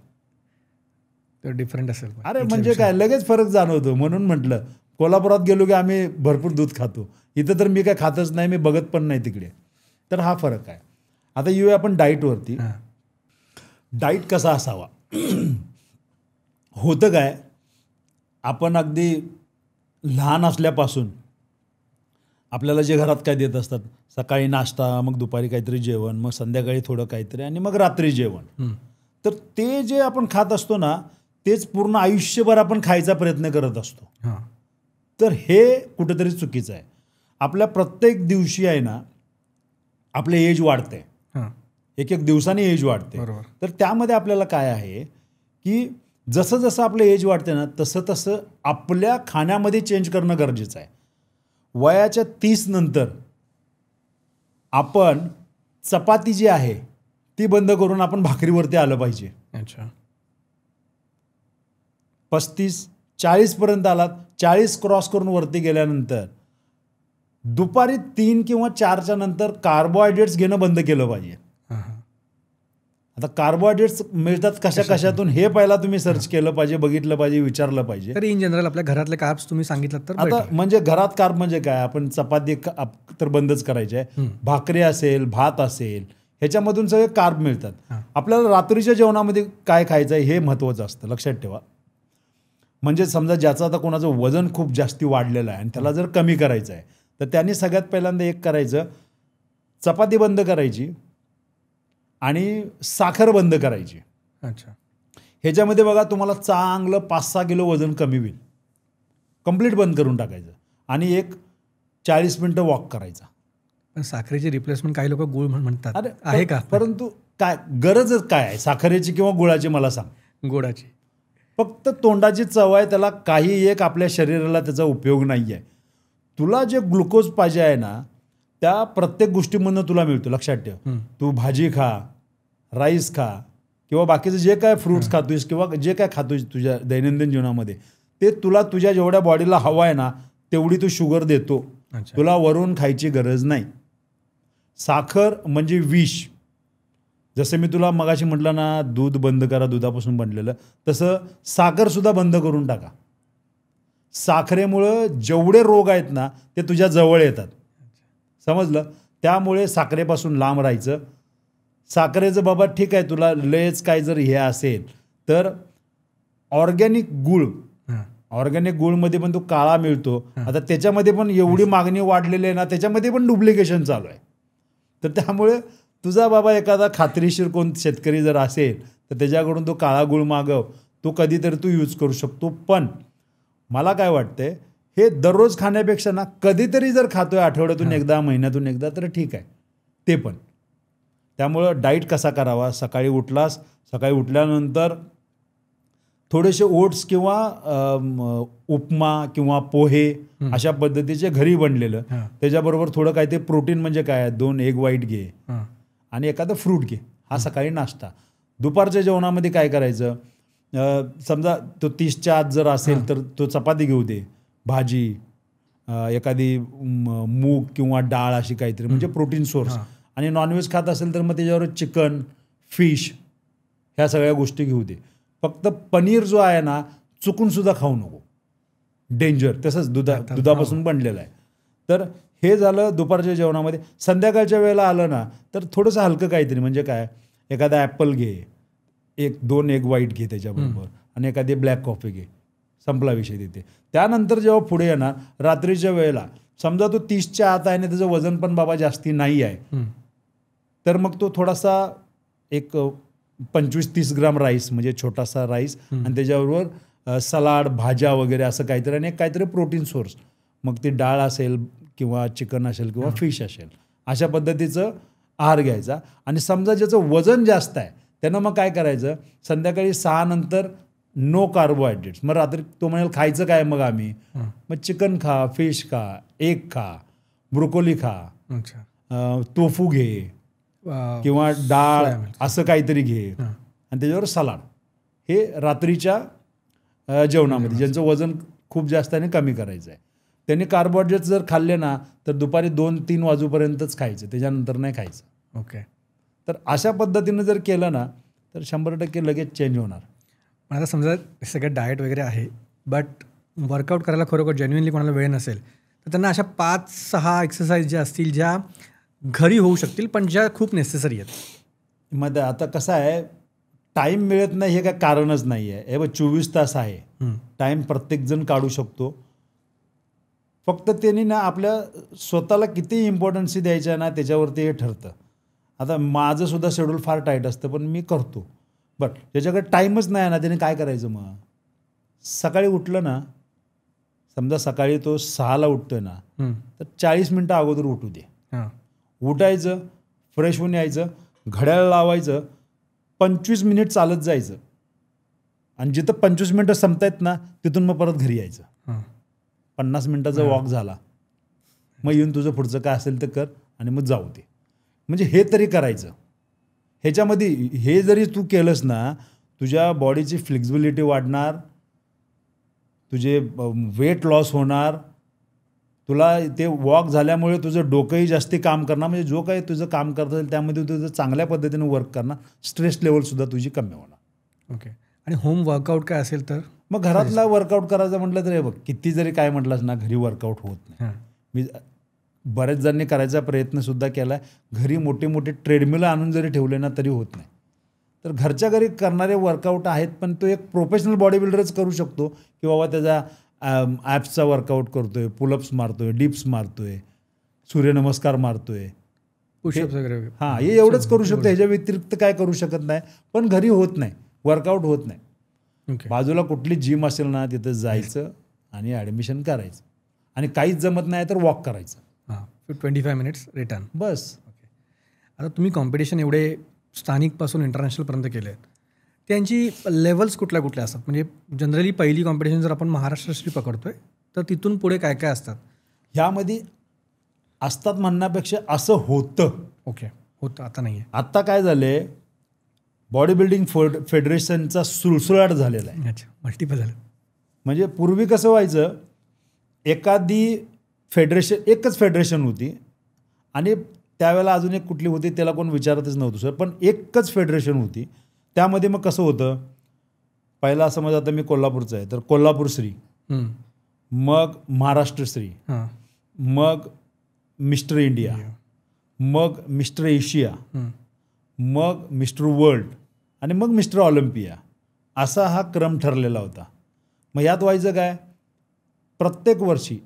डिफरंट असेल. अरे म्हणजे काय, लगेच फरक जाणवतो. म्हणून म्हटलं कोल्हापुरात गेलो की आम्ही भरपूर दूध खातो. इथं तर मी काय खातच नाही, मी बघत पण नाही तिकडे. तर हा फरक आहे. आता येऊया आपण डाईटवरती. डाईट कसा असावा? होतं काय, आपण अगदी लहान असल्यापासून आपल्याला जे घरात काय देत असतात, सकाळी नाश्ता, मग दुपारी काहीतरी जेवण, मग संध्याकाळी थोडं काहीतरी आणि मग रात्री जेवण. तर ते जे आपण खात असतो ना, तेच पूर्ण आयुष्यभर आपण खायचा प्रयत्न करत असतो. तर हे कुठेतरी चुकीचं आहे. आपल्या प्रत्येक दिवशी आहे ना आपले एज वाढते, एक दिवसाने एज वाढते. तर त्यामध्ये आपल्याला काय आहे की जसं जसं आपलं एज वाढते ना, तसं तसं आपल्या खाण्यामध्ये चेंज करणं गरजेचं आहे. वयाच्या 30 नंतर आपण चपाती जी आहे ती बंद करून आपण भाकरीवरती आलं पाहिजे. 35-40 पर्यंत आलात, 40 क्रॉस करून वरती गेल्यानंतर दुपारी 3 किंवा 4च्या नंतर कार्बोहायड्रेट्स घेणं बंद केलं पाहिजे. आता कार्बोहायड्रेट्स मिळतात कशातून हे पहिला तुम्ही सर्च केलं पाहिजे, बघितलं पाहिजे, विचारलं पाहिजे. तर इन जनरल आपल्या घरातले कार्ब्स तुम्ही सांगितलं तर आता म्हणजे घरात कार्ब म्हणजे काय, आपण चपाती तर बंदच करायची आहे. भाकरी असेल, भात असेल, ह्याच्यामधून सगळे कार्ब मिळतात. आपल्याला रात्रीच्या जेवणामध्ये काय खायचं आहे हे महत्त्वाचं असतं, लक्षात ठेवा. म्हणजे समजा ज्याचं आता कोणाचं वजन खूप जास्ती वाढलेलं आहे आणि त्याला जर कमी करायचं आहे तर त्यांनी सगळ्यात पहिल्यांदा एक करायचं, चपाती बंद करायची आणि साखर बंद करायची. ह्याच्यामध्ये बघा तुम्हाला चांगलं 5-6 किलो वजन कमी होईल. कंप्लीट बंद करून टाकायचं आणि एक 40 मिनटं वॉक करायचा. पण साखरेची रिप्लेसमेंट काही लोक गुळ म्हणतात. अरे आहे का? परंतु काय गरजच काय आहे साखरेची किंवा गुळाची मला सांग. गोडाची फक्त तोंडाची चव आहे, त्याला काही एक आपल्या शरीराला त्याचा उपयोग नाही आहे. तुला जे ग्लुकोज पाहिजे आहे ना त्या प्रत्येक गोष्टीमधून तुला मिळतो. लक्षात ठेव, तू भाजी खा, राईस खा किंवा बाकीचं जे काय फ्रूट्स खातोयस किंवा जे काय खातोयस तुझ्या दैनंदिन जीवनामध्ये, ते तुला तुझ्या जेवढ्या बॉडीला हवा आहे ना तेवढी तू शुगर देतो. तुला वरून खायची गरज नाही. साखर म्हणजे विष. जसं मी तुला मगाशी म्हटलं ना, दूध बंद करा, दुधापासून बनलेलं, तसं साखरसुद्धा बंद करून टाका. साखरेमुळं जेवढे रोग आहेत ना ते तुझ्या जवळ येतात. समजलं? त्यामुळे साखरेपासून लांब राहायचं. साखरेचं बाबा ठीक आहे, तुला लयच काय जर हे असेल तर ऑर्गॅनिक गुळमध्ये पण तो काळा मिळतो. आता त्याच्यामध्ये पण एवढी मागणी वाढलेली आहे ना, त्याच्यामध्ये पण डुप्लिकेशन चालू आहे. तर त्यामुळे तुझा बाबा एखादा खात्रीशीर कोण शेतकरी जर असेल तर त्याच्याकडून तो काळा गुळ मागव, तो कधीतरी तू यूज करू शकतो. पण मला काय वाटतंय, हे दररोज खाण्यापेक्षा ना कधीतरी जर खातोय आठवड्यातून एकदा, महिन्यातून एकदा, तर ठीक आहे ते पण. त्यामुळं डाईट कसा करावा, सकाळी उठल्यानंतर थोडेसे ओट्स किंवा उपमा किंवा पोहे अशा पद्धतीचे घरी बनलेलं, हां. त्याच्याबरोबर थोडं काय ते प्रोटीन म्हणजे काय 2 एग व्हाईट घे हां. आणि एखादं फ्रूट घे, हा सकाळी नाश्ता. दुपारच्या जेवणामध्ये काय करायचं, समजा तो 30च्या आत जर असेल तर तो चपाती घेऊ दे, भाजी, एखादी मूग किंवा डाळ अशी काहीतरी, म्हणजे प्रोटीन सोर्स. आणि नॉनव्हेज खात असेल तर मग त्याच्यावर चिकन, फिश ह्या सगळ्या गोष्टी घेऊ दे. फक्त पनीर जो आहे ना, चुकून सुद्धा खाऊ नको, डेंजर. तसंच दुधापासून बनलेलं आहे. तर हे झालं दुपारच्या जेवणामध्ये. संध्याकाळच्या वेळेला आलं ना तर थोडंसं हलकं काहीतरी, म्हणजे काय, एखादा ॲपल घे, 1-2 एग व्हाईट घे त्याच्याबरोबर, आणि एखादी ब्लॅक कॉफी घे, संपला विषय तिथे. त्यानंतर जेव्हा पुढे येणार रात्रीच्या वेळेला, समजा तो 30च्या आत आहे आणि त्याचं वजन पण बाबा जास्ती नाही आहे, तर मग तो थोडासा एक 25-30 ग्राम राईस, म्हणजे छोटासा राईस, आणि त्याच्याबरोबर सलाड, भाज्या वगैरे असं काहीतरी, आणि एक काहीतरी प्रोटीन सोर्स, मग ती डाळ असेल किंवा चिकन असेल किंवा फिश असेल, अशा पद्धतीचं आहार घ्यायचा. आणि समजा ज्याचं वजन जास्त आहे त्यानं मग काय करायचं, संध्याकाळी 6 नंतर नो कार्बोहायड्रेट्स. मग रात्री तो म्हणेल खायचं काय मग आम्ही, मग चिकन खा, फिश खा, एग खा, ब्रोकोली खा, टोफू घे किंवा डाळ असं काहीतरी घे, आणि त्याच्यावर सलाड. हे रात्रीच्या जेवणामध्ये ज्यांचं वजन खूप जास्त आहे आणि कमी करायचं आहे, त्यांनी कार्बोहायड्रेट्स जर खाल्ले ना तर दुपारी 2-3 वाजूपर्यंतच खायचं, त्याच्यानंतर नाही खायचं. ओके. तर अशा पद्धतीनं जर केलं ना तर 100% लगेच चेंज होणार. पण आता समजा सगळं डाएट वगैरे आहे, बट वर्कआउट करायला खरोखर जेन्युइनली कोणाला वेळ नसेल, तर त्यांना अशा 5-6 एक्सरसाइज ज्या असतील ज्या घरी होऊ शकतील पण ज्या खूप नेसेसरी आहेत. मग आता कसं आहे, टाईम मिळत नाही हे काय कारणच नाही आहे. हे बघ 24 तास आहे, टाईम प्रत्येकजण काढू शकतो. फक्त त्यांनी ना आपल्या स्वतःला किती इम्पॉर्टन्सी द्यायचं आहे ना त्याच्यावरती हे ठरतं. आता माझं सुद्धा शेड्यूल फार टाईट असतं पण मी करतो. बट ज्याच्याकडे टाईमच नाही ना त्याने काय करायचं, मग सकाळी उठलं ना, समजा सकाळी तो 6ला उठतोय ना, तर 40 मिनटं अगोदर उठू दे. उठायचं, फ्रेश होऊन यायचं, घड्याळ लावायचं, 25 मिनिट चालत जायचं, आणि जिथं 25 मिनटं संपतायत ना तिथून मग परत घरी यायचं. 50 मिनटाचा वॉक झाला, मग येऊन तुझं पुढचं काय असेल तर कर आणि मग जाऊ दे. म्हणजे हे तरी करायचं. ह्याच्यामध्ये हे जरी तू केलंस ना, तुझ्या बॉडीची फ्लेक्झिबिलिटी वाढणार, तुझे वेट लॉस होणार, तुला ते वॉक झाल्यामुळे तुझं डोकंही जास्ती काम करणार, म्हणजे जो काही तुझं काम करत असेल त्यामध्ये तुझं चांगल्या पद्धतीने वर्क करणार, स्ट्रेस लेवलसुद्धा तुझी कमी होणार. ओके. आणि होम वर्कआउट काय असेल तर मग घरातला वर्कआउट करायचं म्हटलं तर हे बघ, किती जरी काय म्हटलंस ना, घरी वर्कआउट होत नाही. मी बऱ्याच जणांनी करायचा प्रयत्नसुद्धा केला आहे. घरी मोठे मोठे ट्रेडमिल आणून जरी ठेवले ना तरी होत नाही. तर घरच्या घरी करणारे वर्कआउट आहेत, पण तो एक प्रोफेशनल बॉडी बिल्डरच करू शकतो की बाबा त्याचा ॲप्सचा वर्कआउट करतोय, पुलअप्स मारतोय, डिप्स मारतोय, सूर्यनमस्कार मारतोय, पुशअप्स वगैरे. हां, हे एवढंच करू शकतो. ह्याच्या व्यतिरिक्त काय करू शकत नाही. पण घरी होत नाही, वर्कआउट होत नाही. बाजूला कुठली जिम असेल ना तिथं जायचं आणि ॲडमिशन करायचं, आणि काहीच जमत नाही तर वॉक करायचं. 25 मिनिट्स रिटर्न बस. ओके. आता तुम्ही कॉम्पिटिशन एवढे स्थानिकपासून इंटरनॅशनलपर्यंत केले आहेत, त्यांची लेवल्स कुठल्या कुठल्या असतात? म्हणजे जनरली पहिली कॉम्पिटिशन जर आपण महाराष्ट्रश्री पकडतोय तर तिथून पुढे काय काय असतात? ह्यामध्ये असतात म्हणण्यापेक्षा असं होतं. ओके, होतं, आता नाही आहे. आत्ता काय झालं आहे, बॉडी बिल्डिंग फेडरेशनचा सुळसुळाट झालेला आहे. अच्छा, मल्टिपल झालं. म्हणजे पूर्वी कसं व्हायचं, एखादी फेडरेशन, एकच फेडरेशन होती, आणि त्यावेळेला अजून एक कुठली होती त्याला कोण विचारतच नव्हतं सर, पण एकच फेडरेशन होती. त्यामध्ये मग कसं होतं, पहिला समज आता मी कोल्हापूरचा आहे तर कोल्हापूर श्री, मग महाराष्ट्र श्री, मग मिस्टर इंडिया, मग मिस्टर एशिया, मग मिस्टर वर्ल्ड, आणि मग मिस्टर ऑलिम्पिया, असा हा क्रम ठरलेला होता. मग यात व्हायचं काय, प्रत्येक वर्षी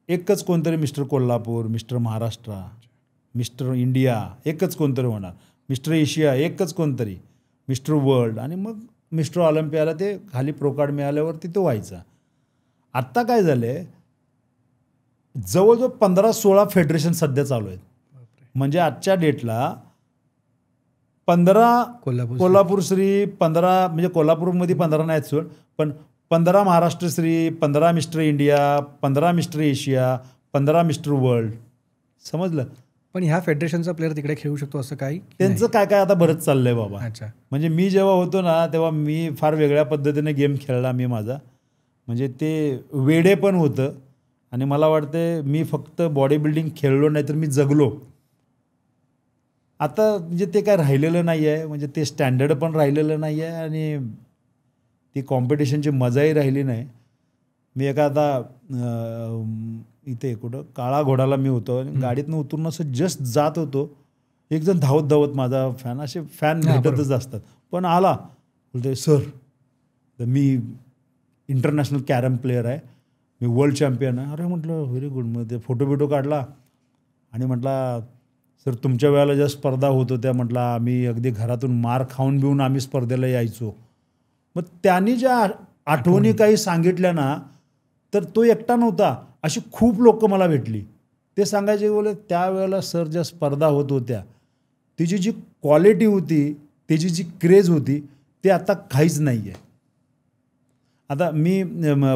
एकच कोणतरी mister Kolhapur, mister Maharashtra, mister India एकच कोणतरी होणार, मिस्टर एशिया एकच कोणतरी, मिस्टर वर्ल्ड, आणि मग मिस्टर ऑलिम्पियाला ते खाली प्रोकार्ड मिळाल्यावरती तो व्हायचा. आत्ता काय झालं आहे, जवळजवळ 15-16 फेडरेशन सध्या चालू आहेत. म्हणजे आजच्या डेटला 15 कोल्हापूर कोल्हापूर श्री, 15 म्हणजे कोल्हापूरमध्ये 15 नाहीत सोड, पण 15 Maharashtra Shri, 15 mister India, 15 mister Asia, 15 mister world. समजलं. पण ह्या फेडरेशनचा प्लेअर तिकडे खेळू शकतो असं काही त्यांचं काय काय आता बरंच चाललंय बाबा. अच्छा. म्हणजे मी जेव्हा होतो ना तेव्हा मी फार वेगळ्या पद्धतीने गेम खेळला मी माझा. म्हणजे ते वेडे पण होतं आणि मला वाटतं मी फक्त बॉडी बिल्डिंग खेळलो नाही तर मी जगलो. आता म्हणजे ते काय राहिलेलं नाही आहे, म्हणजे ते स्टँडर्ड पण राहिलेलं नाही आहे आणि ती कॉम्पिटिशनची मजाही राहिली नाही. मी एका आता इथे कुठं काळा घोडाला मी होतो आणि गाडीतनं उतरून असं जस्ट जात होतो, एक जण धावत धावत माझा फॅन, असे फॅन भेटतच असतात, पण आला बोलते सर मी इंटरनॅशनल कॅरम प्लेयर आहे, मी वर्ल्ड चॅम्पियन आहे. अरे म्हटलं व्हेरी गुड. मग ते फोटो बिटो काढला आणि म्हटला सर तुमच्या वेळेला ज्या स्पर्धा होत होत्या म्हटलं आम्ही अगदी घरातून मार खाऊन बिऊन आम्ही स्पर्धेला यायचो. मग त्यांनी ज्या आठवणी काही सांगितल्या ना, तर तो एकटा नव्हता, अशी खूप लोक मला भेटली. ते सांगायचे बोले त्यावेळेला सर ज्या स्पर्धा होत होत्या तिची जी क्वालिटी होती, त्याची जी क्रेज होती ते आता काहीच नाही आहे. आता मी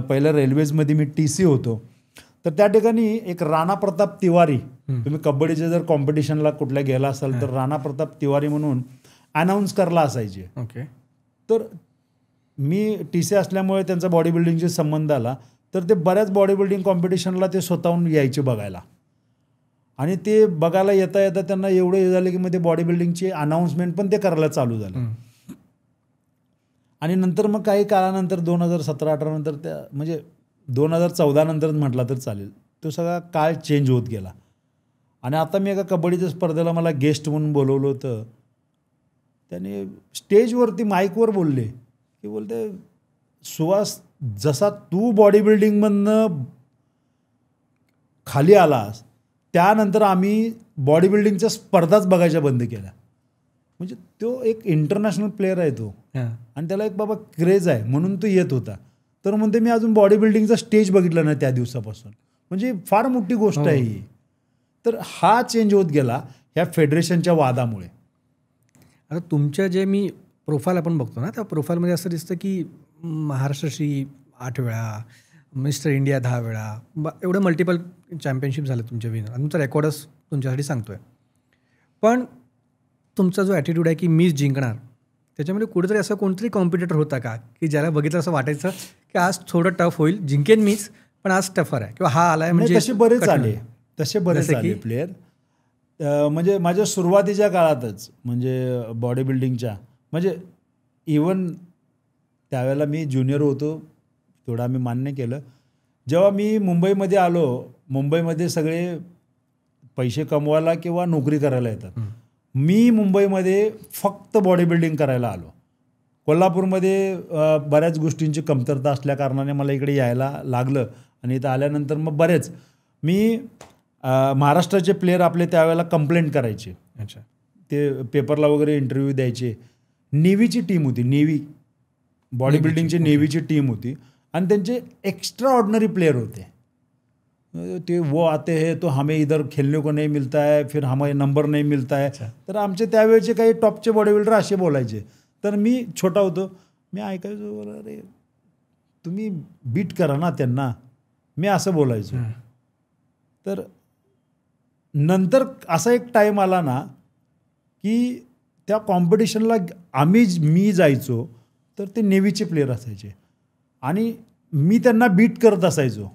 पहिल्या रेल्वेजमध्ये मी TC होतो, तर त्या ठिकाणी एक राणा प्रताप तिवारी, तुम्ही कबड्डीच्या जर कॉम्पिटिशनला कुठल्या गेला असाल तर राणा प्रताप तिवारी म्हणून अनाऊन्स करला असायचे. ओके. तर मी TC असल्यामुळे त्यांचा बॉडी बिल्डिंगशी संबंध आला, तर ते बऱ्याच बॉडी बिल्डिंग कॉम्पिटिशनला ते स्वतःहून यायचे बघायला. आणि ते बघायला येता येता त्यांना एवढं हे झालं की मग ते बॉडी बिल्डिंगची अनाऊन्समेंट पण ते करायला चालू झालं. आणि नंतर मग काही काळानंतर 2017-18 नंतर त्या म्हणजे 2014 नंतर म्हटला तर चालेल, तो सगळा काळ चेंज होत गेला. आणि आता मी एका कबड्डीच्या स्पर्धेला मला गेस्ट म्हणून बोलवलं होतं. त्याने स्टेजवरती माईकवर बोलले की बोलते सुहास जसा तू बॉडी बिल्डिंगमधनं खाली आलास त्यानंतर आम्ही बॉडी बिल्डिंगच्या स्पर्धाच बघायच्या बंद केल्या. म्हणजे तो एक इंटरनॅशनल प्लेअर आहे तो, आणि त्याला एक बाबा क्रेज आहे म्हणून तो येत होता. तर म्हणते मी अजून बॉडी बिल्डिंगचा स्टेज बघितला नाही त्या दिवसापासून. म्हणजे फार मोठी गोष्ट आहे ही. तर हा चेंज होत गेला ह्या फेडरेशनच्या वादामुळे. आता तुमच्या जे मी प्रोफाईल आपण बघतो ना, त्या प्रोफाईलमध्ये असं दिसतं की महाराष्ट्रशी 8 वेळा, मिस्टर इंडिया 10 वेळा, एवढं मल्टिपल चॅम्पियनशिप झालं तुमच्या विनर, आणि तुमचा रेकॉर्डच तुमच्यासाठी सांगतोय. पण तुमचा जो ॲटिट्यूड आहे की मीच जिंकणार, त्याच्यामध्ये कुठेतरी असं कोणतरी कॉम्पिटिटर होता का की ज्याला बघितलं असं वाटायचं की आज थोडं टफ होईल, जिंकेन मीच पण आज टफर आहे, किंवा हा आलाय म्हणजे तसे बरेच आले प्लेयर. म्हणजे माझ्या सुरुवातीच्या काळातच म्हणजे बॉडी बिल्डिंगच्या, म्हणजे इवन त्यावेळेला मी ज्युनियर होतो, थोडं आम्ही मान्य केलं. जेव्हा मी मुंबईमध्ये आलो, मुंबईमध्ये सगळे पैसे कमवायला किंवा नोकरी करायला येतात. मी मुंबईमध्ये फक्त बॉडी बिल्डिंग करायला आलो. कोल्हापूरमध्ये बऱ्याच गोष्टींची कमतरता असल्या कारणाने मला इकडे यायला लागलं, आणि इथं आल्यानंतर मग बरेच मी महाराष्ट्राचे प्लेयर आपले त्यावेळेला कंप्लेंट करायचे. अच्छा. ते पेपरला वगैरे इंटरव्ह्यू द्यायचे. नेव्हीची टीम होती, नेव्ही बॉडी बिल्डिंगची नेव्हीची टीम होती, आणि त्यांचे एक्स्ट्रा ऑर्डिनरी प्लेयर होते. ते वो आते हैं तो हमें इधर खेलने को नहीं मिलता है, फिर हमें नंबर नहीं मिलता है. तर आमचे त्यावेळेचे काही टॉपचे बॉडी बिल्डर असे बोलायचे. तर मी छोटा होतो, मी ऐकायचो, अरे तुम्ही बीट करा ना त्यांना, मी असं बोलायचो. तर नंतर असा एक टाईम आला ना की त्या कॉम्पिटिशनला मी जायचो, तर ते नेव्हीचे प्लेयर असायचे आणि मी त्यांना बीट करत असायचो,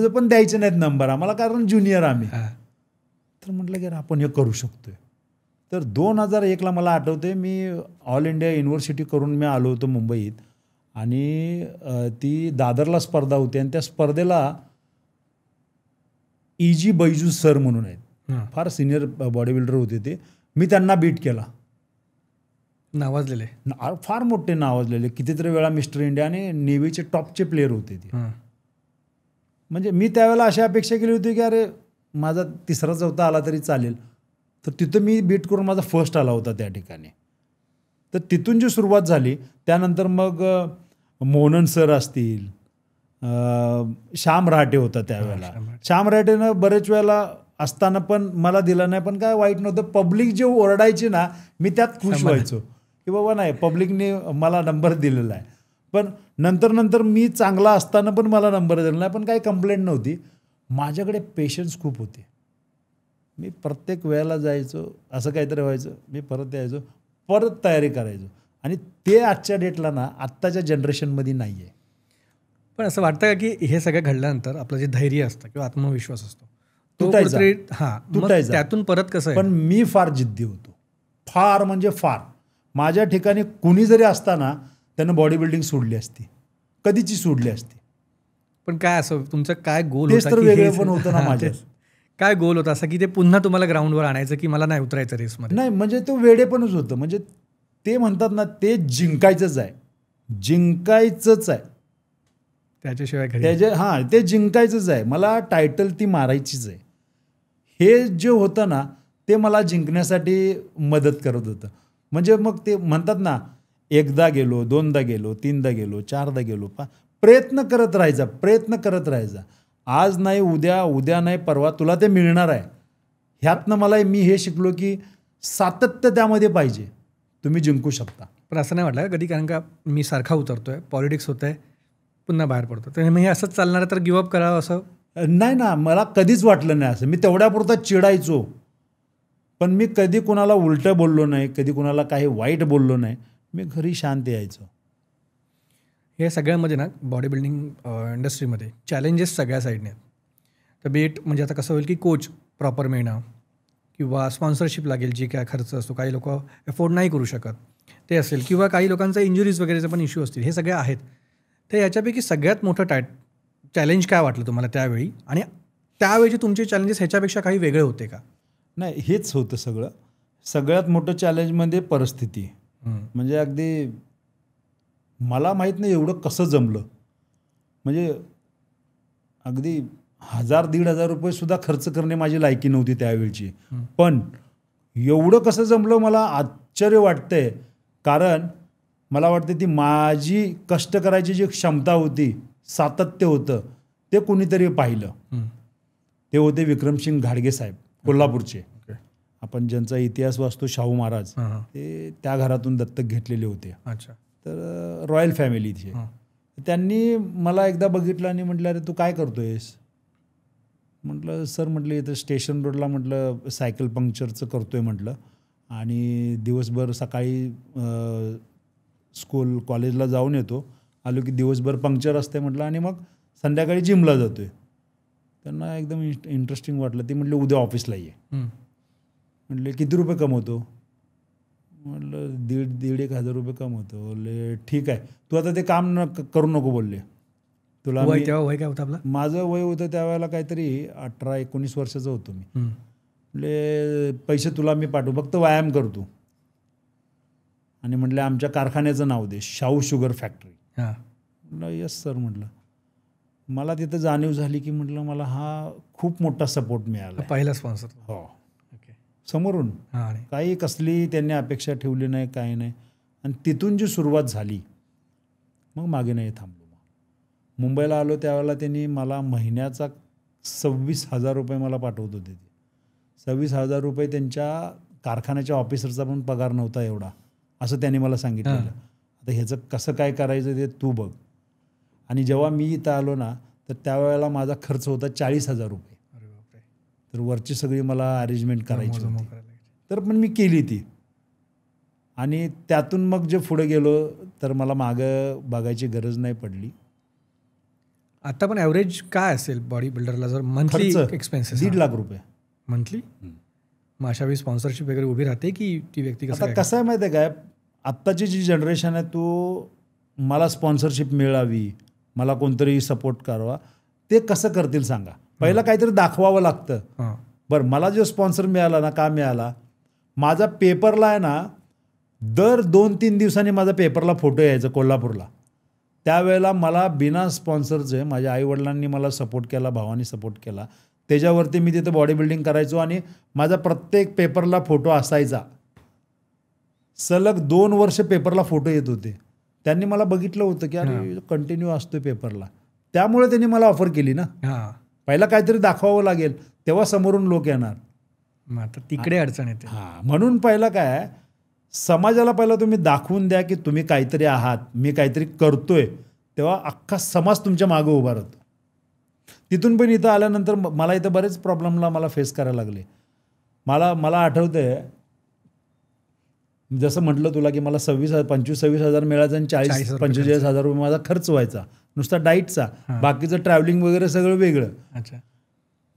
पण द्यायचे नाहीत नंबर आम्हाला, कारण ज्युनियर आम्ही. तर म्हटलं की आपण हे करू शकतोय. तर 2001ला मला आठवते, मी ऑल इंडिया युनिव्हर्सिटी करून मी आलो होतो मुंबईत, आणि ती दादरला स्पर्धा होती, आणि त्या स्पर्धेला EG बैजू सर म्हणून आहेत, फार सिनियर बॉडी बिल्डर होते ते. मी त्यांना बीट केला. नावाजलेले, फार मोठे नावाजलेले, कितीतरी वेळा मिस्टर इंडिया आणि नेव्हीचे टॉपचे प्लेयर होते ते. म्हणजे मी त्यावेळेला अशी अपेक्षा केली होती की अरे माझा 3रा-4था आला तरी चालेल. तर तिथं मी बीट करून माझा फर्स्ट आला होता त्या ठिकाणी. तर तिथून जी सुरुवात झाली, त्यानंतर मग मोहनन सर असतील, श्याम रहाटे होता त्यावेळेला. श्याम रहाटेनं बरेच वेळेला असताना पण मला दिला नाही, पण काय वाईट नव्हतं. पब्लिक जे ओरडायची ना, मी त्यात खुश व्हायचो की बाबा नाही, पब्लिकने मला नंबर दिलेला आहे. पण नंतर मी चांगला असताना पण मला नंबर दिला नाही, पण काही कंप्लेंट नव्हती. माझ्याकडे पेशन्स खूप होते. मी प्रत्येक वेळेला जायचो, असं काहीतरी व्हायचं, मी परत यायचो, परत तयारी करायचो. आणि ते आजच्या डेटला ना, आत्ताच्या जनरेशनमध्ये नाही आहे. पण असं वाटतं का की हे सगळं घडल्यानंतर आपलं जे धैर्य असतं किंवा आत्मविश्वास असतो तो तुटायचा. कुठेतरी तुटायचा. त्यातून परत कसं आहे? पण मी फार जिद्दी होतो, फार म्हणजे फार. माझ्या ठिकाणी कुणी जरी असताना त्यानं बॉडी बिल्डिंग सोडली असती, कधीची सोडली असती. पण काय असं तुमचं काय गोल तेच होता तर की वेगळं पण होतं ना माझ्यात. काय गोल होता असं की ते पुन्हा तुम्हाला ग्राउंडवर आणायचं की मला नाही उतरायचं रेसमध्ये? नाही, म्हणजे तो वेडेपणच होतं. म्हणजे ते म्हणतात ना, ते जिंकायचंच आहे, जिंकायचंच आहे त्याच्याशिवाय घरी ते जिंकायचंच आहे. मला टायटल ती मारायचीच आहे. हे जे होतं ना, ते मला जिंकण्यासाठी मदत करत होतं. म्हणजे मग ते म्हणतात ना, एकदा गेलो, दोनदा गेलो, तीनदा गेलो, चारदा गेलो, प्रयत्न करत राहायचा. आज नाही उद्या, उद्या नाही परवा तुला ते मिळणार आहे. ह्यातनं मी हे शिकलो की सातत्य त्यामध्ये पाहिजे, तुम्ही जिंकू शकता. पण असं नाही वाटलं कधी, कारण का मी सारखा उतरतोय, पॉलिटिक्स होतंय, पुन्हा बाहेर पडतो, तर मग हे असंच चालणार तर गिव्हअप करावं असं? नाही ना, मला कधीच वाटलं नाही असं. मी तेवढ्यापुरता चिडायचो, पण मी कधी कुणाला उलटं बोललो नाही, कधी कुणाला काही वाईट बोललो नाही. मी घरी शांत यायचो. हे सगळ्यामध्ये ना बॉडी बिल्डिंग इंडस्ट्रीमध्ये चॅलेंजेस सगळ्या साईडने आहेत. तर बीट म्हणजे आता कसं होईल की कोच प्रॉपर मिळणं किंवा स्पॉन्सरशिप लागेल, जी काय खर्च असतो, काही लोक अफोर्ड नाही करू शकत ते असेल, किंवा काही लोकांचा इंजुरीज वगैरेचे पण इश्यू असतील, हे सगळे आहेत. तर याच्यापैकी सगळ्यात मोठं चॅलेंज काय वाटलं तुम्हाला त्यावेळी, आणि त्यावेळीचे तुमचे चॅलेंजेस ह्याच्यापेक्षा काही वेगळे होते का? नाही, हेच होतं सगळं. सगळ्यात मोठं चॅलेंजमध्ये परिस्थिती. म्हणजे अगदी मला माहीत नाही एवढं कसं जमलं. म्हणजे अगदी 1,000-1,500 रुपये सुद्धा खर्च करणे माझी लायकी नव्हती त्यावेळची. पण एवढं कसं जमलं मला आश्चर्य वाटतंय. कारण मला वाटतं ती माझी कष्ट करायची जी क्षमता होती, सातत्य होतं, ते कुणीतरी पाहिलं. ते होते विक्रमसिंग घाडगे साहेब, कोल्हापूरचे. आपण ज्यांचा इतिहास वाचतो, शाहू महाराज, ते त्या घरातून दत्तक घेतलेले होते. अच्छा. तर रॉयल फॅमिलीचे. त्यांनी मला एकदा बघितलं आणि म्हटलं, अरे तू काय करतोयस? म्हटलं सर, म्हटलं इथं स्टेशन रोडला म्हटलं सायकल पंक्चरचं करतोय म्हटलं, आणि दिवसभर सकाळी स्कूल कॉलेजला जाऊन येतो, आलो की दिवसभर पंक्चर असते म्हटलं, आणि मग संध्याकाळी जिमला जातोय. त्यांना एकदम इंटरेस्टिंग वाटलं. ते म्हटलं उद्या ऑफिसला ये. म्हटलं किती रुपये कमवतो? म्हटलं 1,500-1,500 रुपये कमवतो. बोलले ठीक आहे, तू आता ते काम करू नको बोलले. तुला तेव्हा वय काय होतं आपलं? माझं वय होतं त्यावेळेला काहीतरी 18-19 वर्षाचं होतो मी. म्हटले पैसे तुला मी पाठवू, फक्त व्यायाम करतो. आणि म्हटले आमच्या कारखान्याचं नाव दे, शाहू शुगर फॅक्टरी. म्हटलं यस सर. म्हटलं मला तिथं जाणीव झाली की म्हटलं मला हा खूप मोठा सपोर्ट मिळाला. पहिला स्पॉन्सर. हो, समोरून काही कसली त्यांनी अपेक्षा ठेवली नाही, काही नाही. आणि तिथून जी सुरुवात झाली, मग मागे नाही थांबलो. मुंबईला आलो त्यावेळेला त्यांनी मला महिन्याचा 26,000 रुपये मला पाठवत होते. 26,000 रुपये त्यांच्या कारखान्याच्या ऑफिसरचा पण पगार नव्हता एवढा, असं त्यांनी मला सांगितलेलं. आता ह्याचं कसं काय करायचं ते तू बघ. आणि जेव्हा मी इथं आलो ना, तर त्यावेळेला माझा खर्च होता 40,000 रुपये. तर वरची सगळी मला अरेंजमेंट करायची होती. तर पण मी केली ती. आणि त्यातून मग जे पुढे गेलो, तर मला मागं बघायची गरज नाही पडली. आता पण ॲव्हरेज काय असेल बॉडी बिल्डरला जर मंथली एक्सपेन्सेस? 1.5 लाख रुपये मंथली. मग अशा वेळी स्पॉन्सरशिप वगैरे उभी राहते की ती व्यक्ती आता कसं आहे माहिती आहे काय, आत्ताची जी जनरेशन आहे, तो मला स्पॉन्सरशिप मिळावी, मला कोणतरी सपोर्ट करावा, ते कसं करतील सांगा? पहिलं काहीतरी दाखवावं लागतं. बरं, मला जो स्पॉन्सर मिळाला ना, का मिळाला? माझा पेपरला आहे ना, दर 2-3 दिवसांनी माझा पेपरला फोटो यायचा कोल्हापूरला. त्यावेळेला मला बिना स्पॉन्सरचे माझ्या आईवडिलांनी मला सपोर्ट केला, भावानी सपोर्ट केला. त्याच्यावरती मी तिथे बॉडी बिल्डिंग करायचो आणि माझा प्रत्येक पेपरला फोटो असायचा. सलग 2 वर्ष पेपरला फोटो येत होते. त्यांनी मला बघितलं होतं की अरे कंटिन्यू असतोय पेपरला, त्यामुळे त्यांनी मला ऑफर केली ना. पहिला काहीतरी दाखवावं लागेल, तेव्हा समोरून लोक येणार. मग आता तिकडे अडचण येते. हां, म्हणून पहिलं काय, समाजाला पहिलं तुम्ही दाखवून द्या की तुम्ही काहीतरी आहात, मी काहीतरी करतोय, तेव्हा अख्खा समाज तुमच्या मागं उभा राहतो. तिथून पण इथं आल्यानंतर मला इथं बरेच प्रॉब्लेमला मला फेस करायला लागले. मला आठवतंय, जसं म्हटलं तुला की मला 25-26,000 मिळायचं आणि 40-45,000 रुपये माझा खर्च व्हायचा नुसता डाईटचा, बाकीचं ट्रॅव्हलिंग वगैरे सगळं वेगळं. अच्छा.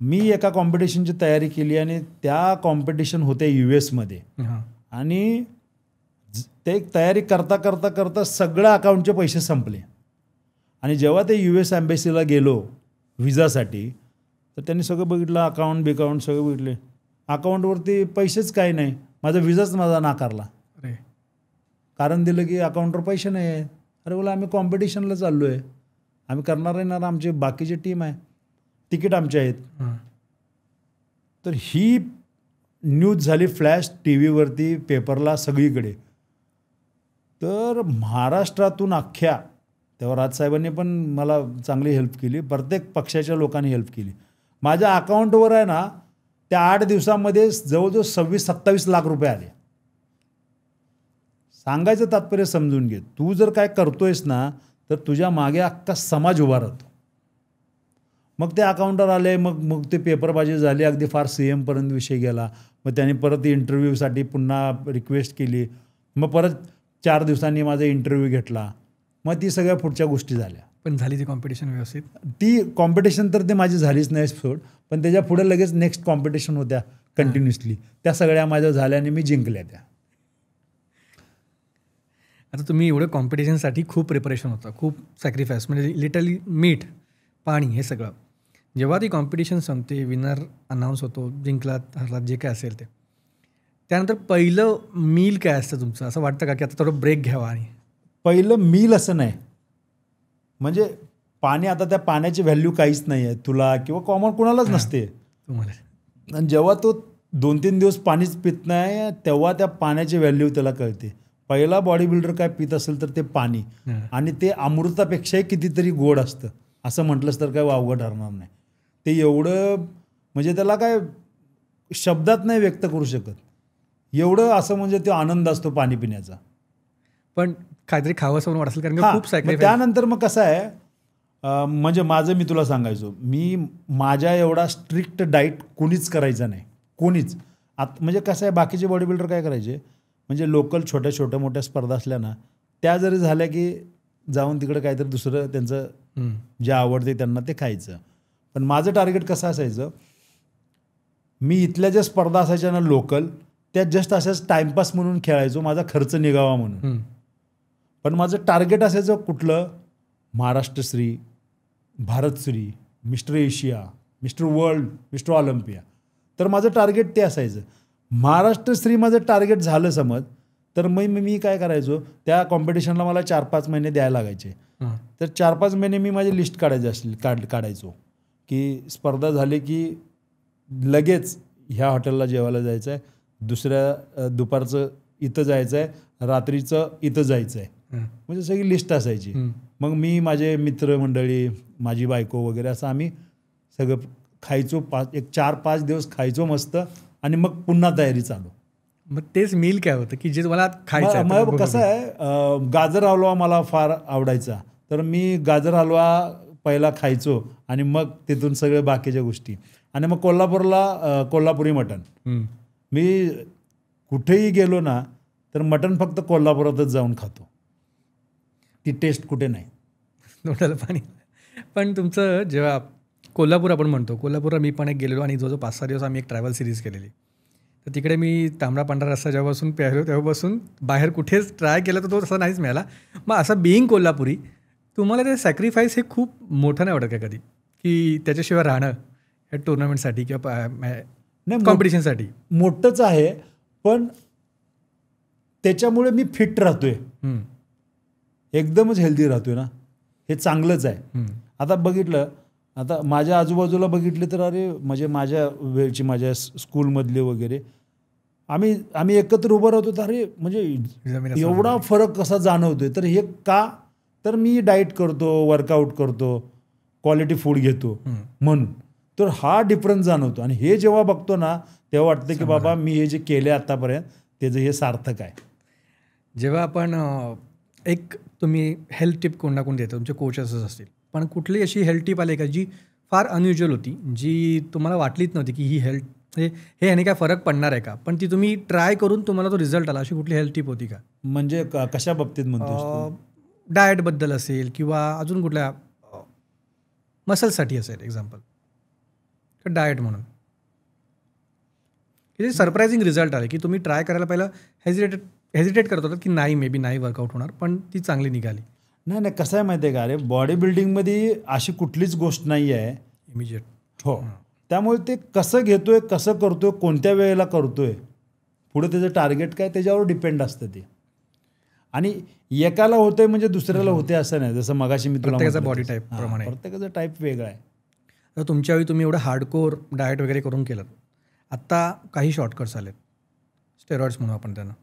मी एका कॉम्पिटिशनची तयारी केली आणि त्या कॉम्पिटिशन होत्या US मध्ये, आणि ते तयारी करता करता करता सगळं अकाउंटचे पैसे संपले. आणि जेव्हा ते US एम्बेसीला गेलो व्हिजासाठी, तर त्यांनी सगळं बघितलं, अकाउंट सगळं बघितले. अकाउंटवरती पैसेच काही नाही. माझा व्हिजाच माझा नाकारला. कारण दिलं की अकाउंटवर पैसे नाही आहे. अरे बोला, आम्ही कॉम्पिटिशनला चाललो आहे, आम्ही करणार आहे ना, आमची बाकीची टीम आहे, तिकीट आमचे आहेत. तर ही न्यूज झाली फ्लॅश TV वरती, पेपरला, सगळीकडे. तर महाराष्ट्रातून अख्ख्या, तेव्हा राजसाहेबांनी पण मला चांगली हेल्प केली, प्रत्येक पक्षाच्या लोकांनी हेल्प केली. माझ्या अकाउंटवर आहे ना, त्या 8 दिवसामध्ये जवळजवळ 26-27 लाख रुपये आले. सांगायचं तात्पर्य समजून घे, तू जर काय करतोयस ना, तर तुझ्या मागे अख्खा समाज उभा राहतो. मग ते अकाउंटवर आले, मग ते पेपरबाजी झाली, अगदी फार CM पर्यंत विषय गेला. मग त्यांनी परत इंटरव्ह्यूसाठी पुन्हा रिक्वेस्ट केली. मग परत 4 दिवसांनी माझा इंटरव्ह्यू घेतला. मग ती सगळ्या पुढच्या गोष्टी झाल्या. पण झाली ती कॉम्पिटिशन व्यवस्थित? ती कॉम्पिटिशन तर ते माझी झालीच नाही सोड, पण त्याच्या पुढे लगेच नेक्स्ट कॉम्पिटिशन होत्या कंटिन्युअसली, त्या सगळ्या माझ्या झाल्या आणि मी जिंकल्या त्या. आता तुम्ही एवढं कॉम्पिटिशनसाठी खूप प्रिपरेशन होतं, खूप सॅक्रिफाईस, म्हणजे लिटरली मीठ पाणी हे सगळं. जेव्हा ती कॉम्पिटिशन संपते, विनर अनाऊन्स होतो, जिंकलात हरलात जे काय असेल ते, त्यानंतर पहिलं मील काय असतं तुमचं? असं वाटतं का की आता थोडं ब्रेक घ्यावा? आणि पहिलं मील असं नाही, म्हणजे पाणी, आता त्या पाण्याची व्हॅल्यू काहीच नाही आहे तुला किंवा कॉमन कुणालाच नसते तुम्हाला. आणि जेव्हा तो 2-3 दिवस पाणीच पित नाही, तेव्हा त्या पाण्याची व्हॅल्यू त्याला कळते. पहिला बॉडी बिल्डर काय पित असेल तर ते पाणी, आणि ते अमृतापेक्षाही कितीतरी गोड असतं, असं म्हटलंच तर काय वावगं ठरणार नाही. ते एवढं, म्हणजे त्याला काय शब्दात नाही व्यक्त करू शकत, एवढं असं म्हणजे तो आनंद असतो पाणी पिण्याचा. पण काहीतरी खावं असं वाटतं, कारण की खूप सॅक्रिफाईस. त्यानंतर मग कसं आहे, म्हणजे माझं मी तुला सांगायचो, मी माझ्या एवढा स्ट्रिक्ट डाईट कोणीच करायचं नाही, कोणीच. म्हणजे कसं आहे, बाकीचे बॉडी बिल्डर काय करायचे, म्हणजे लोकल छोट्या मोठ्या स्पर्धा असल्या ना, त्या जरी झाल्या की जाऊन तिकडे काहीतरी दुसरं त्यांचं जे आवडते त्यांना ते खायचं. पण माझं टार्गेट कसं असायचं, मी इथल्या ज्या स्पर्धा असायच्या ना लोकल, त्या जस्ट अशाच टाइमपास म्हणून खेळायचो, माझा खर्च निघावा म्हणून. पण माझं टार्गेट असायचं कुठलं, Maharashtra Shri, Bharat Shri, mister Asia, mister world, mister Olympia. तर माझं टार्गेट ते असायचं. महाराष्ट्रश्री माझं टार्गेट झालं समज, तर मी काय करायचो, त्या कॉम्पिटिशनला मला 4-5 महिने द्यायला लागायचे. तर 4-5 महिने मी माझी लिस्ट काढायचो की स्पर्धा झाली की लगेच ह्या हॉटेलला जेवायला जायचं आहे, दुसऱ्या दुपारचं इथं जायचं आहे, रात्रीचं इथं जायचं आहे, म्हणजे सगळी लिस्ट असायची. मग मी, माझे मित्रमंडळी, माझी बायको वगैरे असं आम्ही सगळं खायचो, 4-5 दिवस खायचो मस्त, आणि मग पुन्हा तयारी चालू. मग तेच मील काय होतं की जे मला खायचं? मग कसं आहे, गाजर हलवा मला फार आवडायचा, तर मी गाजर हलवा पहिला खायचो आणि मग तिथून सगळे बाकीच्या गोष्टी. आणि मग कोल्हापुरी मटण, मी कुठेही गेलो ना तर मटण फक्त कोल्हापुरातच जाऊन खातो, ती टेस्ट कुठे नाही. तोंडाला पाणी. पण तुमचं जेव्हा कोल्हापूर आपण म्हणतो, कोल्हापूरला मी पण एक गेलेलो, आणि जवळजवळ 5-6 दिवस आम्ही एक ट्रॅव्हल सिरीज केलेली. तर तिकडे मी तांबडा पांढरा रस्सा जेव्हापासून प्यायलो तेव्हापासून बाहेर कुठेच ट्राय केला तर तो तसा नाहीच मिळाला. मग असं बिईंग कोल्हापुरी, तुम्हाला ते सॅक्रिफाईस हे खूप मोठं नाही वाटत का कधी, की त्याच्याशिवाय राहणं या टुर्नामेंटसाठी किंवा कॉम्पिटिशनसाठी? मोठंच आहे, पण त्याच्यामुळे मी फिट राहतोय, एकदमच हेल्दी राहतोय ना, हे चांगलंच आहे. आता बघितलं, आता माझ्या आजूबाजूला बघितले तर अरे, म्हणजे माझ्या वेळची, माझ्या स्कूलमधले वगैरे, आम्ही एकत्र उभं राहतो, तर अरे म्हणजे एवढा फरक कसा जाणवतोय. तर हे का, तर मी डाईट करतो, वर्कआउट करतो, क्वालिटी फूड घेतो म्हणून. तर हा डिफरन्स जाणवतो. आणि हे जेव्हा बघतो ना तेव्हा वाटतं की बाबा मी हे जे केले आतापर्यंत त्याचं हे सार्थक आहे. जेव्हा आपण एक तुम्ही हेल्थ टिप कोण ना कोण देता, तुमचे कोचेसच असतील, पण कुठली अशी हेल्थ टिप आली का जी फार अनयुज्युअल होती, जी तुम्हाला वाटलीच नव्हती की ही हेल्थ हे ह्याने काय फरक पडणार आहे का, पण ती तुम्ही ट्राय करून तुम्हाला तो रिझल्ट आला, अशी कुठली हेल्थ टिप होती का? म्हणजे कशा बाबतीत म्हणतोस तू? डाएटबद्दल असेल किंवा अजून कुठल्या मसल्ससाठी असेल एक्झाम्पल, तर डाएट म्हणून की सरप्रायझिंग रिझल्ट आले की तुम्ही ट्राय करायला पहिलं हेजिटेट करत होतात की नाही मे बी नाही वर्कआउट होणार, पण ती चांगली निघाली नाही कसं आहे माहिती आहे का, अरे बॉडी बिल्डिंगमध्ये अशी कुठलीच गोष्ट नाही आहे इमिजिएट. हो. त्यामुळे ते कसं घेतोय, कसं करतोय, कोणत्या वेळेला करतोय, पुढे त्याचं टार्गेट काय त्याच्यावर डिपेंड असतं ते. आणि एकाला होतंय म्हणजे दुसऱ्याला होते असं नाही. जसं मगाशी मी तुला प्रत्येकाचा बॉडी टाईप प्रमाणे प्रत्येकाचा टाईप वेगळा आहे. तर तुमच्या वेळी तुम्ही एवढं हार्डकोर डाएट वगैरे करून केलं, आत्ता काही शॉर्टकट्स आलेत, स्टेरॉइड्स म्हणू आपण त्यांना.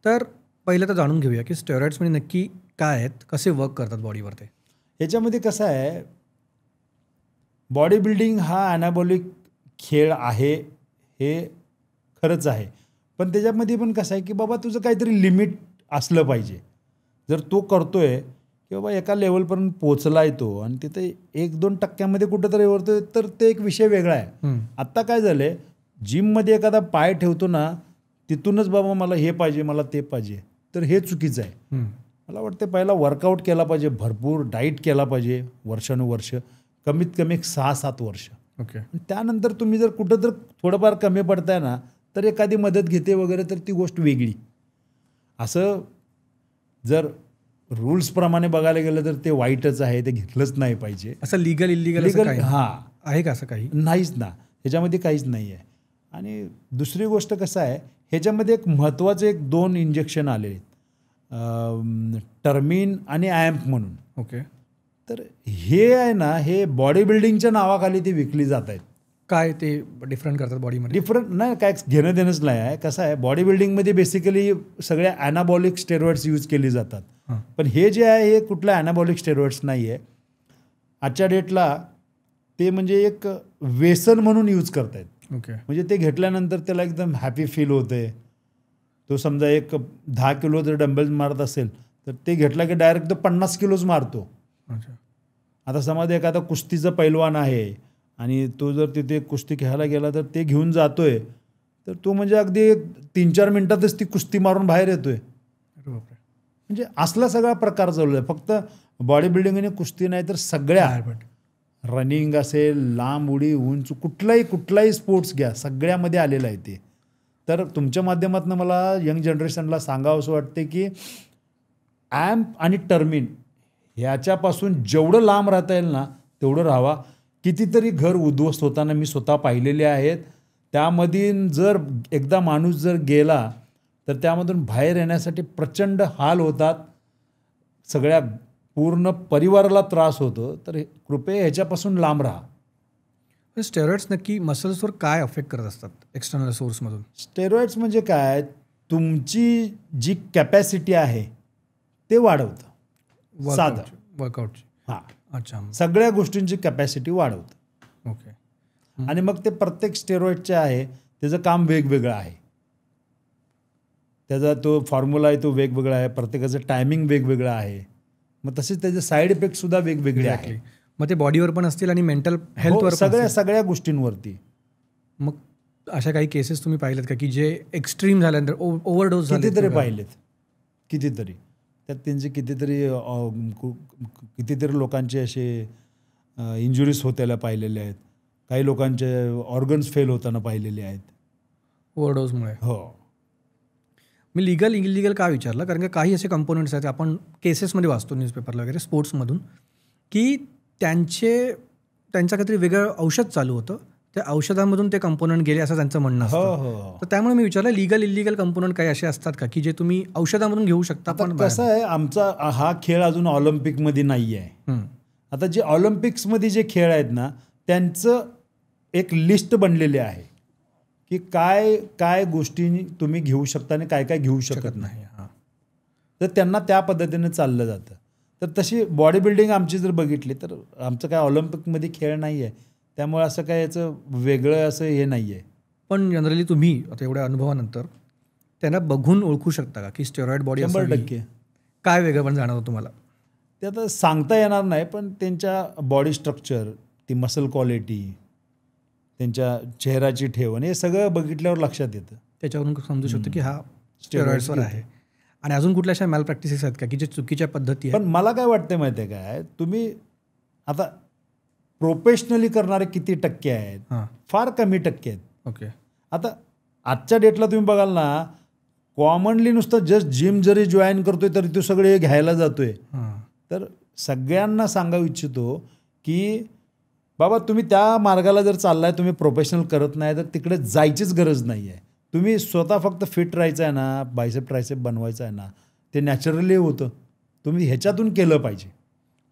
तर पहिलं तर जाणून घेऊया की स्टेरॉइड्स म्हणजे नक्की काय आहेत, कसे वर्क करतात बॉडीवर ते. याच्यामध्ये कसं आहे, बॉडी बिल्डिंग हा ॲनाबॉलिक खेळ आहे हे खरंच आहे, पण त्याच्यामध्ये पण कसं आहे की बाबा तुझं काहीतरी लिमिट असलं पाहिजे. जर तो करतोय की बाबा एका लेवलपर्यंत पोचला येतो आणि तिथे 1-2% कुठंतरी वरतोय, तर ते एक विषय वेगळा आहे. आत्ता काय झालं आहे, जिममध्ये एखादा पाय ठेवतो ना तिथूनच बाबा मला हे पाहिजे, मला ते पाहिजे, तर हे चुकीचं आहे. मला वाटतं पहिला वर्कआउट केला पाहिजे, भरपूर डाईट केला पाहिजे वर्षानुवर्ष, कमीत कमी 6-7 वर्ष. ओके. त्यानंतर तुम्ही जर कुठं तर थोडंफार कमी पडताय ना, तर एखादी मदत घेते वगैरे, तर ती गोष्ट वेगळी. असं जर रूल्सप्रमाणे बघायला गेलं तर ते वाईटच आहे, ते घेतलंच नाही पाहिजे. असं लिगल इलिगल हां आहे का असं काही? नाहीच ना, ह्याच्यामध्ये काहीच नाही आहे. आणि दुसरी गोष्ट कसं आहे, ह्याच्यामध्ये एक महत्त्वाचे 2 इंजेक्शन आले आहेत, टर्मिन आणि ॲम्प म्हणून. ओके. तर हे आहे ना, हे बॉडी बिल्डिंगच्या नावाखाली ते विकली जात आहेत. काय ते डिफरंट करतात बॉडीमध्ये? डिफरंट नाही, काय घेणं देणंच नाही आहे. कसं आहे, बॉडी बिल्डिंगमध्ये बेसिकली सगळ्या ॲनाबॉलिक स्टेरॉइड्स यूज केली जातात, पण हे जे आहे हे कुठलं ॲनाबॉलिक स्टेरॉइड्स नाही आहे. आजच्या डेटला ते म्हणजे एक व्यसन म्हणून यूज करतायत. ओके. म्हणजे ते घेतल्यानंतर त्याला एकदम हॅपी फील होते. तो समजा एक 10 किलो जर डंबेल्स मारत असेल तर ते घेतला की डायरेक्ट तो 50 किलोच मारतो. अच्छा. आता समजा एखादा कुस्तीचा पैलवान आहे आणि तो जर तिथे कुस्ती खेळायला गेला तर ते घेऊन जातोय, तर तो म्हणजे अगदी 3-4 मिनिटातच ती कुस्ती मारून बाहेर येतोय. म्हणजे असला सगळा प्रकार चालू आहे. फक्त बॉडी बिल्डिंग आणि कुस्ती नाही तर सगळ्या, रनिंग असेल, लांब उडी, उंच, कुठलाही स्पोर्ट्स घ्या, सगळ्यामध्ये आलेलं आहे ते. तर तुमच्या माध्यमातून मला यंग जनरेशनला सांगावं असं वाटते की ॲम्प आणि टर्मिन ह्याच्यापासून जेवढं लांब राहता येईल ना तेवढं राहावा. कितीतरी घर उद्ध्वस्त होताना मी स्वतः पाहिलेले आहेत. त्यामध्ये जर एकदा माणूस जर गेला तर त्यामधून बाहेर येण्यासाठी प्रचंड हाल होतात, सगळ्या पूर्ण परिवाराला त्रास होतो. तर कृपया ह्याच्यापासून लांब राहा. स्टेरॉइड्स नक्की मसल्सवर काय अफेक्ट करत असतात एक्सटर्नल सोर्समधून? स्टेरॉइड्स म्हणजे काय, तुमची जी कॅपॅसिटी आहे ते वाढवतं. साधं वर्कआउटची. हां. अच्छा. सगळ्या गोष्टींची कॅपॅसिटी वाढवतं. ओके. आणि मग ते प्रत्येक स्टेरॉइडचे आहे त्याचं काम वेगवेगळं आहे, त्याचा तो फॉर्म्युला आहे तो वेगवेगळा आहे, प्रत्येकाचं टायमिंग वेगवेगळं आहे. मग तसेच त्याचे साईड इफेक्टसुद्धा वेगवेगळे आहेत. मग ते बॉडीवर पण असतील आणि मेंटल हेल्थवर, सगळ्या गोष्टींवरती. मग अशा काही केसेस तुम्ही पाहिलेत का की जे एक्स्ट्रीम झाल्यानंतर ओव्हरडोस झाले? कितीतरी पाहिलेत, कितीतरी. त्यात त्यांचे कितीतरी लोकांचे असे इंजुरीज होताना पाहिलेले आहेत. काही लोकांचे ऑर्गन्स फेल होताना पाहिलेले आहेत ओव्हरडोसमुळे. हो. मी लिगल इलिगल का विचारलं, कारण का काही असे कंपोनंट्स आहेत आपण केसेसमध्ये वाचतो न्यूजपेपरला वगैरे स्पोर्ट्समधून की त्यांचं काहीतरी वेगळं औषध चालू होतं, त्या औषधांमधून ते कंपोनंट गेले असं त्यांचं म्हणणं असतं. तर त्यामुळे मी विचारलं लिगल इलिगल कंपोनंट काही असे असतात का की जे तुम्ही औषधामधून घेऊ शकता? पण कसं आहे, आमचा हा खेळ अजून ऑलिम्पिकमध्ये नाही आहे. आता जे ऑलिम्पिक्समध्ये जे खेळ आहेत ना त्यांचं एक लिस्ट बनलेली आहे की काय काय गोष्टी तुम्ही घेऊ शकता आणि काय काय घेऊ शकत नाही. तर त्यांना त्या पद्धतीने चाललं जातं. तर तशी बॉडी बिल्डिंग आमची जर बघितली तर आमचं काय ऑलिम्पिकमध्ये खेळ नाही आहे, त्यामुळे असं काय याचं वेगळं असं हे नाही आहे. पण जनरली तुम्ही आता एवढ्या अनुभवानंतर त्यांना बघून ओळखू शकता का की स्टेरॉइड बॉडी 100% काय वेगळं पण जाणवतं तुम्हाला? ते आता सांगता येणार नाही, पण त्यांच्या बॉडी स्ट्रक्चर, ती मसल क्वालिटी, त्यांच्या चेहऱ्याची ठेवण, हे सगळं बघितल्यावर लक्षात येतं. त्याच्यावरून समजू शकतो की हा स्टेरॉइड्सवर आहे. आणि अजून कुठल्या अशा मॅल प्रॅक्टिसेस आहेत का की जे चुकीच्या पद्धती आहेत? पण मला काय वाटतं माहिती आहे काय, तुम्ही आता प्रोफेशनली करणारे किती टक्के आहेत? हां, फार कमी टक्के आहेत. ओके. आता आजच्या डेटला तुम्ही बघाल ना, कॉमनली नुसतं जस्ट जिम जरी जॉईन करतोय तरी तो सगळे घ्यायला जातोय. हां, तर सगळ्यांना सांगावं इच्छितो की बाबा तुम्ही त्या मार्गाला जर चाललाय, तुम्ही प्रोफेशनल करत नाही, तर तिकडे जायचीच गरज नाही आहे. तुम्ही स्वतः फक्त फिट राहायचं आहे ना, बायसेप ट्रायसेप बनवायचं आहे ना, ते नॅचरली होतं. तुम्ही ह्याच्यातून केलं पाहिजे.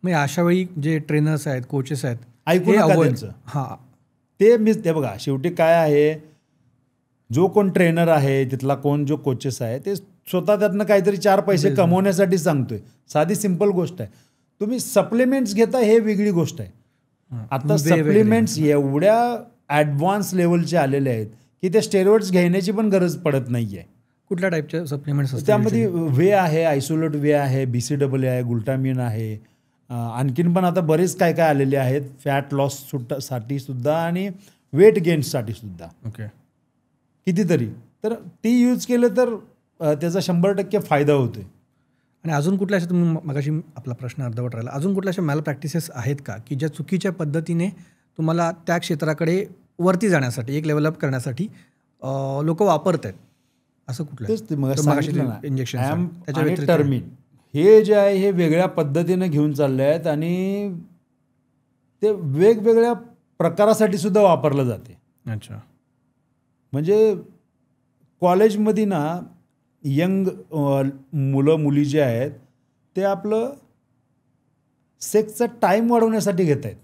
मग अशा वेळी जे ट्रेनर्स आहेत, कोचेस आहेत, ऐकू हे नका avoid- त्यांचं. हां, ते बघा, शेवटी काय आहे, जो कोण ट्रेनर आहे, तिथला कोण जो कोचेस आहे, ते स्वतः त्यातनं काहीतरी 4 पैसे कमवण्यासाठी सांगतोय. साधी सिंपल गोष्ट आहे. तुम्ही सप्लिमेंट्स घेता हे वेगळी गोष्ट आहे. आता सप्लिमेंट्स एवढ्या ॲडव्हान्स लेवलचे आलेले आहेत की ते स्टेरॉइड्स घेण्याची पण गरज पडत नाही आहे. कुठल्या टाईपच्या सप्लिमेंट्स असतात? त्यामध्ये वे आहे, आयसोलेट वे आहे, BCAA आहे, ग्लुटामिन आहे, आणखीन पण आता बरेच काय काय आलेले आहेत फॅट लॉस साठी सुद्धा आणि वेट गेन्ससाठी सुद्धा. ओके. कितीतरी. तर ती यूज केलं तर त्याचा 100% फायदा होतोय. आणि अजून कुठल्या अशा, तुम्ही मगाशी आपला प्रश्न अर्धवट राहिला, अजून कुठल्या अशा मॅल प्रॅक्टिसेस आहेत का की ज्या चुकीच्या पद्धतीने तुम्हाला त्या क्षेत्राकडे वरती जाण्यासाठी, एक लेवल अप करण्यासाठी लोक वापरत आहेत? असं कुठलं? तेच ते मग सांगितलं ना, इंजेक्शन ॲम्प आणि टर्मिन हे जे आहे हे वेगळ्या पद्धतीने घेऊन चालले आहेत आणि ते वेगवेगळ्या प्रकारासाठी सुद्धा वापरलं जाते. अच्छा. म्हणजे कॉलेजमध्ये ना यंग मुलं मुली जे आहेत ते आपलं सेक्सचा टाईम वाढवण्यासाठी घेत आहेत.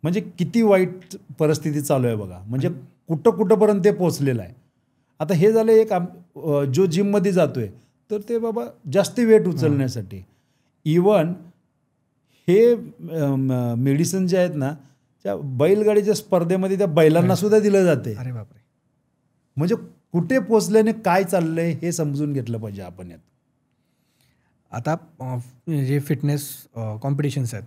म्हणजे किती वाईट परिस्थिती चालू आहे बघा. म्हणजे कुठंपर्यंत ते पोचलेलं आहे. आता हे झालं एक जो जिममध्ये जातोय तर ते बाबा जास्ती वेट उचलण्यासाठी. इवन हे मेडिसिन जे आहेत ना, त्या बैलगाडीच्या स्पर्धेमध्ये त्या बैलांना सुद्धा दिलं जाते. अरे बापरे. म्हणजे कुठे पोचल्याने काय चाललंय हे समजून घेतलं पाहिजे आपण यात. आता जे फिटनेस कॉम्पिटिशन्स आहेत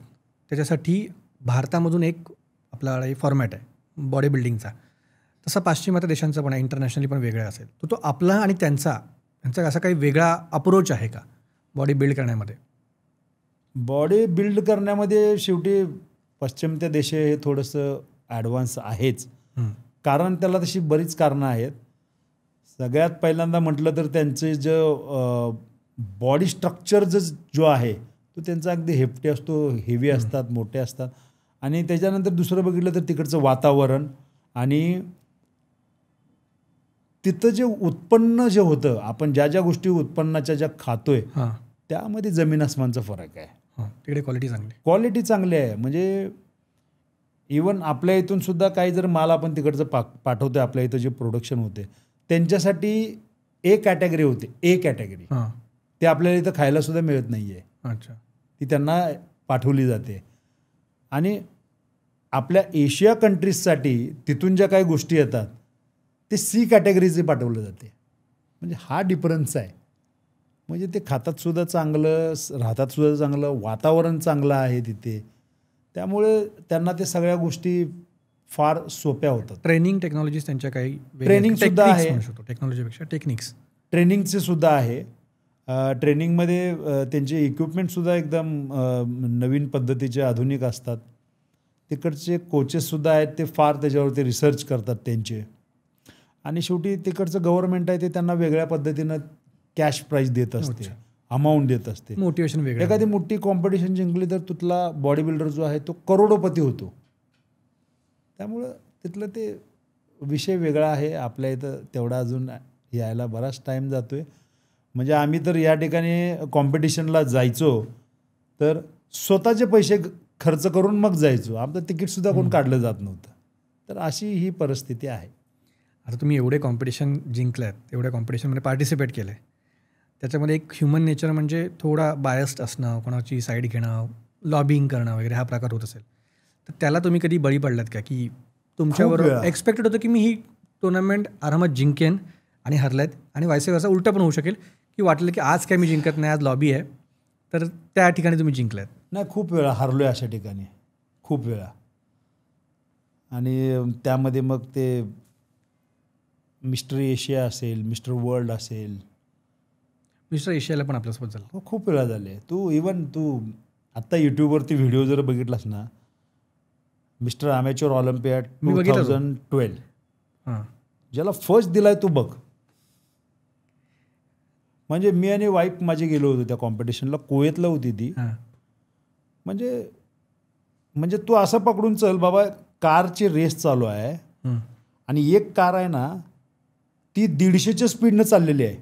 त्याच्यासाठी भारतामधून एक आपला फॉर्मॅट आहे बॉडी बिल्डिंगचा. तसा पाश्चिमात्य देशांचा पण आहे, इंटरनॅशनली पण वेगळा असेल. तो आपला आणि त्यांचा असा काही वेगळा अप्रोच आहे का बॉडी बिल्ड करण्यामध्ये? बॉडी बिल्ड करण्यामध्ये शेवटी पश्चिमत्य देश हे थोडंसं ॲडव्हान्स आहेच. कारण त्याला तशी बरीच कारणं आहेत. सगळ्यात पहिल्यांदा म्हटलं तर त्यांचे जो बॉडी स्ट्रक्चर जो आहे तो त्यांचा अगदी हेफ्टी असतो, हेवी असतात, मोठे असतात. आणि त्याच्यानंतर दुसरं बघितलं तर तिकडचं वातावरण आणि तिथं जे उत्पन्न जे होतं, आपण ज्या ज्या गोष्टी उत्पन्नाच्या ज्या खातोय त्यामध्ये जमीन आसमानचा फरक आहे. तिकडे क्वालिटी चांगली आहे. म्हणजे इवन आपल्या इथून सुद्धा काही जर माल आपण तिकडचं पाठवतोय, आपल्या इथं जे प्रोडक्शन होते त्यांच्यासाठी ए कॅटेगरी होते, ए कॅटेगरी, ते आपल्याला इथं खायला सुद्धा मिळत नाही आहे. अच्छा. ती त्यांना पाठवली जाते. आणि आपल्या एशिया कंट्रीजसाठी तिथून ज्या काही गोष्टी येतात ते सी कॅटेगरीचे पाठवलं जाते. म्हणजे हा डिफरन्स आहे. म्हणजे ते खातात सुद्धा चांगलं, राहतात सुद्धा चांगलं, वातावरण चांगलं आहे तिथे. त्यामुळे त्यांना ते सगळ्या गोष्टी फार सोप्या होतात. ट्रेनिंग टेक्नॉलॉजीज त्यांच्या काही ट्रेनिंग सुद्धा आहे, टेक्नॉलॉजीपेक्षा टेक्निक्स, ट्रेनिंगचे सुद्धा आहे. ट्रेनिंगमध्ये त्यांचे इक्विपमेंटसुद्धा एकदम नवीन पद्धतीचे आधुनिक असतात. तिकडचे कोचेससुद्धा आहेत, ते फार त्याच्यावरती रिसर्च करतात त्यांचे. आणि शेवटी तिकडचं गव्हर्नमेंट आहे ते त्यांना वेगळ्या पद्धतीनं कॅश प्राईज देत असते, अमाऊंट देत असते. मोटिवेशन वेगळं. एखादी मोठी कॉम्पिटिशन जिंकली तर तिथला बॉडी बिल्डर जो आहे तो करोडोपती होतो. त्यामुळं तिथलं ते विषय वेगळा आहे. आपल्या इथं तेवढा अजून यायला बराच टाईम जातो आहे. म्हणजे आम्ही तर या ठिकाणी कॉम्पिटिशनला जायचो तर स्वतःचे पैसे खर्च करून मग जायचो. आमचं तिकीटसुद्धा कोण काढलं जात नव्हतं. तर अशी ही परिस्थिती आहे. आता तुम्ही एवढे कॉम्पिटिशन जिंकले आहेत, एवढ्या कॉम्पिटिशनमध्ये पार्टिसिपेट केलं आहे, त्याच्यामध्ये एक ह्युमन नेचर म्हणजे थोडा बायस्ड असणं, कोणाची साईड घेणं, लॉबिंग करणं वगैरे हा प्रकार होत असेल. तर त्याला तुम्ही कधी बळी पडलात का, की तुमच्याबरोबर खूप वेळा. एक्सपेक्टेड होतं की मी ही टुर्नामेंट आरामात जिंकेन आणि हरल्यात, आणि व्हायस वर्सा उलटं पण होऊ शकेल की वाटलं की आज काय मी जिंकत नाही, आज लॉबी आहे, तर त्या ठिकाणी तुम्ही जिंकल्यात? नाही, खूप वेळा हरलो आहे अशा ठिकाणी, खूप वेळा. आणि त्यामध्ये मग ते मिस्टर एशिया असेल, मिस्टर वर्ल्ड असेल, मिस्टर एशियाला पण आपल्यासोबत झालं. हो, खूप वेळा झाले. तू आत्ता यूट्यूबवरती व्हिडिओ जर बघितलास ना, मिस्टर अमॅच्युअर ऑलिम्पियाड मी बघितलं तो. 2012 हां. ज्याला फर्स्ट दिलाय तू बघ. म्हणजे मी आणि वाईफ माझी गेलो होतो त्या कॉम्पिटिशनला, कुवेतला होती ती. हां. म्हणजे तू असं पकडून चल बाबा, कारची रेस चालू आहे हं. आणि एक कार आहे ना, ती 150च्या स्पीडनं चाललेली आहे,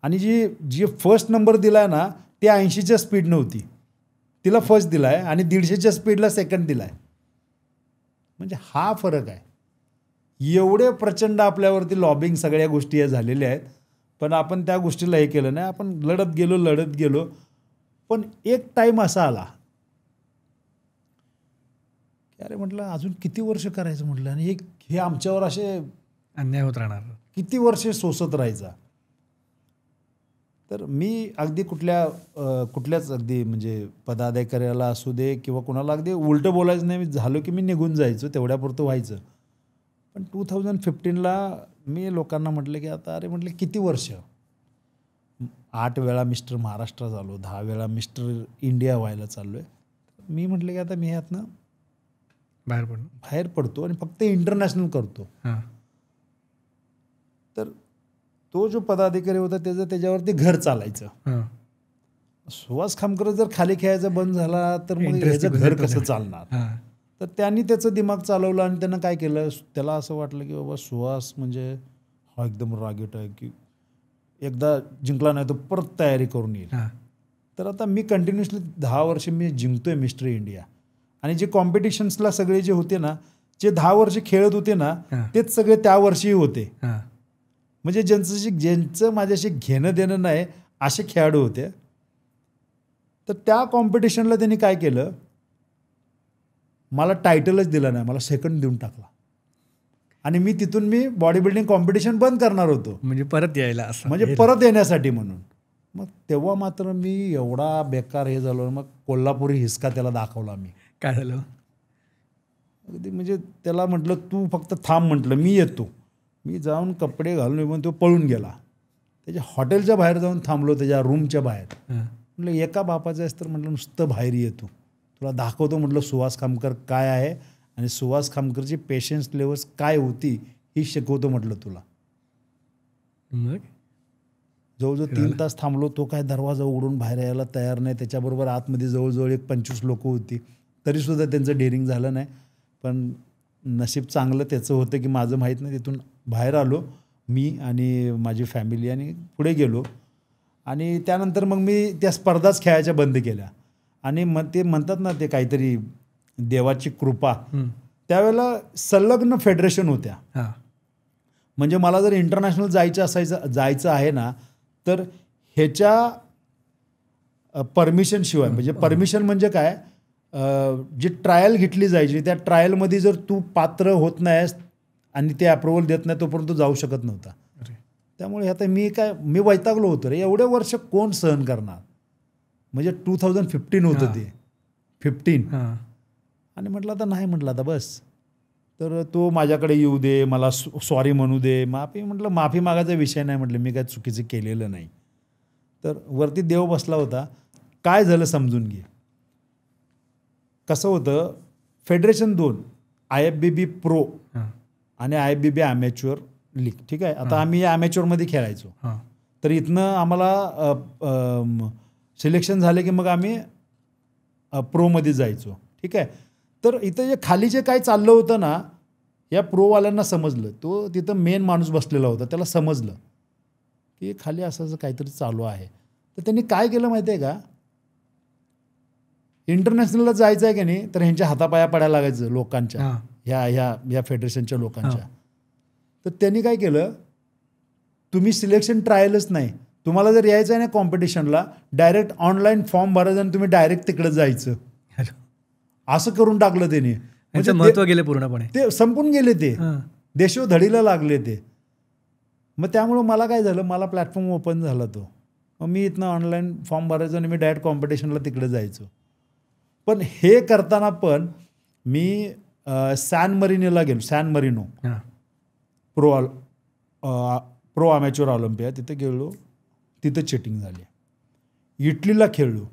आणि जी फर्स्ट नंबर दिलाय ना, ती 80च्या स्पीडनं होती. तिला फर्स्ट दिलाय आणि 150च्या स्पीडला सेकंड दिलाय. म्हणजे हा फरक आहे. एवढे प्रचंड आपल्यावरती लॉबिंग सगळ्या गोष्टी या झालेल्या आहेत, पण आपण त्या गोष्टीला हे केलं नाही. आपण लढत गेलो. पण एक टाईम असा आला की अरे म्हटलं अजून किती वर्ष करायचं म्हटलं, आणि हे आमच्यावर असे अन्याय होत राहणार. किती वर्षे सोसत राहायचा. तर मी अगदी कुठल्याच अगदी म्हणजे पदाधिकाऱ्याला असू दे किंवा कुणाला अगदी उलटं बोलायचं नाही. मी झालो की मी निघून जायचो, तेवढ्यापुरतं व्हायचं. पण 2015ला मी लोकांना म्हटलं की आता अरे म्हटलं किती वर्ष, 8 वेळा मिस्टर महाराष्ट्र झालो, 10 वेळा मिस्टर इंडिया व्हायला चाललो आहे. मी म्हटलं की आता मी ह्यातनं बाहेर पडतो आणि फक्त इंटरनॅशनल करतो. हां. तर तो जो पदाधिकारी होता त्याच्यावरती घर चालायचं. हां. सुहास खामकर जर खाली खेळायचं बंद झाला तर मग Interest ह्याचं घर कसं चालणार. हां. तर त्यांनी त्याचं दिमाग चालवलं आणि त्यानं काय केलं, त्याला असं वाटलं की बाबा सुहास म्हणजे हा एकदम रागीट आहे, की एकदा जिंकला नाही तर परत तयारी करून येईल. हां. तर आता मी कंटिन्युअसली 10 वर्ष मी जिंकतोय मिस्टर इंडिया, आणि जे कॉम्पिटिशन्सला सगळे जे होते ना, जे 10 वर्ष खेळत होते ना, हां. तेच सगळे त्या वर्षीही होते. हां. म्हणजे ज्यांचं माझ्याशी घेणं देणं नाही असे खेळाडू होते. तर त्या कॉम्पिटिशनला त्यांनी काय केलं, मला टायटलच दिलं नाही, मला सेकंड देऊन टाकला, आणि मी तिथून बॉडी बिल्डिंग कॉम्पिटिशन बंद करणार होतो, म्हणजे परत यायला असं, म्हणजे परत येण्यासाठी म्हणून. मग तेव्हा मात्र मी एवढा बेकार हे झालो. मग कोल्हापुरी हिसका त्याला दाखवला मी. काय झालं? अगदी म्हणजे त्याला म्हटलं तू फक्त थांब, म्हटलं मी येतो. मी जाऊन कपडे घालून येऊन तो पळून गेला. त्याच्या हॉटेलच्या बाहेर जाऊन थांबलो, त्याच्या रूमच्या बाहेर. म्हटलं एका बापाचं आहेस तर म्हटलं नुसतं बाहेर येतो, तुला दाखवतो म्हटलं सुहास खामकर काय आहे, आणि सुहास खामकरची पेशन्स लेवल्स काय होती ही शिकवतो म्हटलं तुला. मग जवळजवळ 3 तास थांबलो. तो काय दरवाजा उघडून बाहेर यायला तयार नाही. त्याच्याबरोबर आतमध्ये जवळजवळ 25 लोक होती, तरीसुद्धा त्यांचं डेअरिंग झालं नाही. पण नशीब चांगलं त्याचं होतं की माझं माहीत नाही, तिथून बाहेर आलो मी आणि माझी फॅमिली आणि पुढे गेलो. आणि त्यानंतर मग मी त्या स्पर्धाच खेळायच्या बंद केल्या. आणि मग ते म्हणतात ना, ते काहीतरी देवाची कृपा, त्यावेळेला संलग्न फेडरेशन होत्या. हां. म्हणजे मला जर इंटरनॅशनल जायचं आहे ना, तर ह्याच्या परमिशन शिवाय, म्हणजे परमिशन म्हणजे काय, जी ट्रायल घेतली जायची त्या ट्रायलमध्ये जर तू पात्र होत नाहीस आणि ते अप्रुव्हल देत नाही तोपर्यंत तू जाऊ शकत नव्हता. त्यामुळे आता मी वैतागलो होतो रे, एवढे वर्ष कोण सहन करणार. म्हणजे 2015 होतं ते, 15. आणि म्हटलं आता नाही, म्हटलं आता बस. तर तो माझ्याकडे येऊ दे, मला सॉरी म्हणू दे, म्हटलं माफी मागायचा विषय नाही, म्हटलं मी काय चुकीचं केलेलं नाही. तर वरती देव बसला होता. काय झालं समजून घे. कसं होतं, फेडरेशन 2, IFBB प्रो आणि IFBB ॲमेच्युअर लीग. ठीक आहे. आता आम्ही या ॲमेच्युअरमध्ये खेळायचो. तर इथनं आम्हाला सिलेक्शन झाले की मग आम्ही प्रोमध्ये जायचो. ठीक आहे. तर इथं जे खाली जे काय चाललं होतं ना, या प्रोवाल्यांना समजलं. तो तिथं मेन माणूस बसलेला होता, त्याला समजलं की खाली असं काहीतरी चालू आहे. तर त्यांनी काय केलं माहिती आहे का, इंटरनॅशनलला जायचं आहे की नाही, तर ह्यांच्या हातापाया पडायला लागायचं लोकांच्या, ह्या फेडरेशनच्या लोकांच्या. तर त्यांनी काय केलं, तुम्ही सिलेक्शन ट्रायलच नाही, तुम्हाला जर यायचं आहे ना कॉम्पिटिशनला, डायरेक्ट ऑनलाईन फॉर्म भरायचा आणि तुम्ही डायरेक्ट तिकडे जायचं. असं करून टाकलं त्याने. म्हणजे महत्व गेले पूर्णपणे, ते संपून गेले, ते देशोधडीला लागले ते. मग त्यामुळं मला काय झालं, मला प्लॅटफॉर्म ओपन झाला तो. मग मी इथनं ऑनलाईन फॉर्म भरायचो आणि मी डायरेक्ट कॉम्पिटिशनला तिकडे जायचो. पण हे करताना पण मी सॅन मरिनोला गेलो. San merino pro amateur Olympiad, तिथे गेलो, तिथं चिटिंग झाली. इटलीला खेळलो,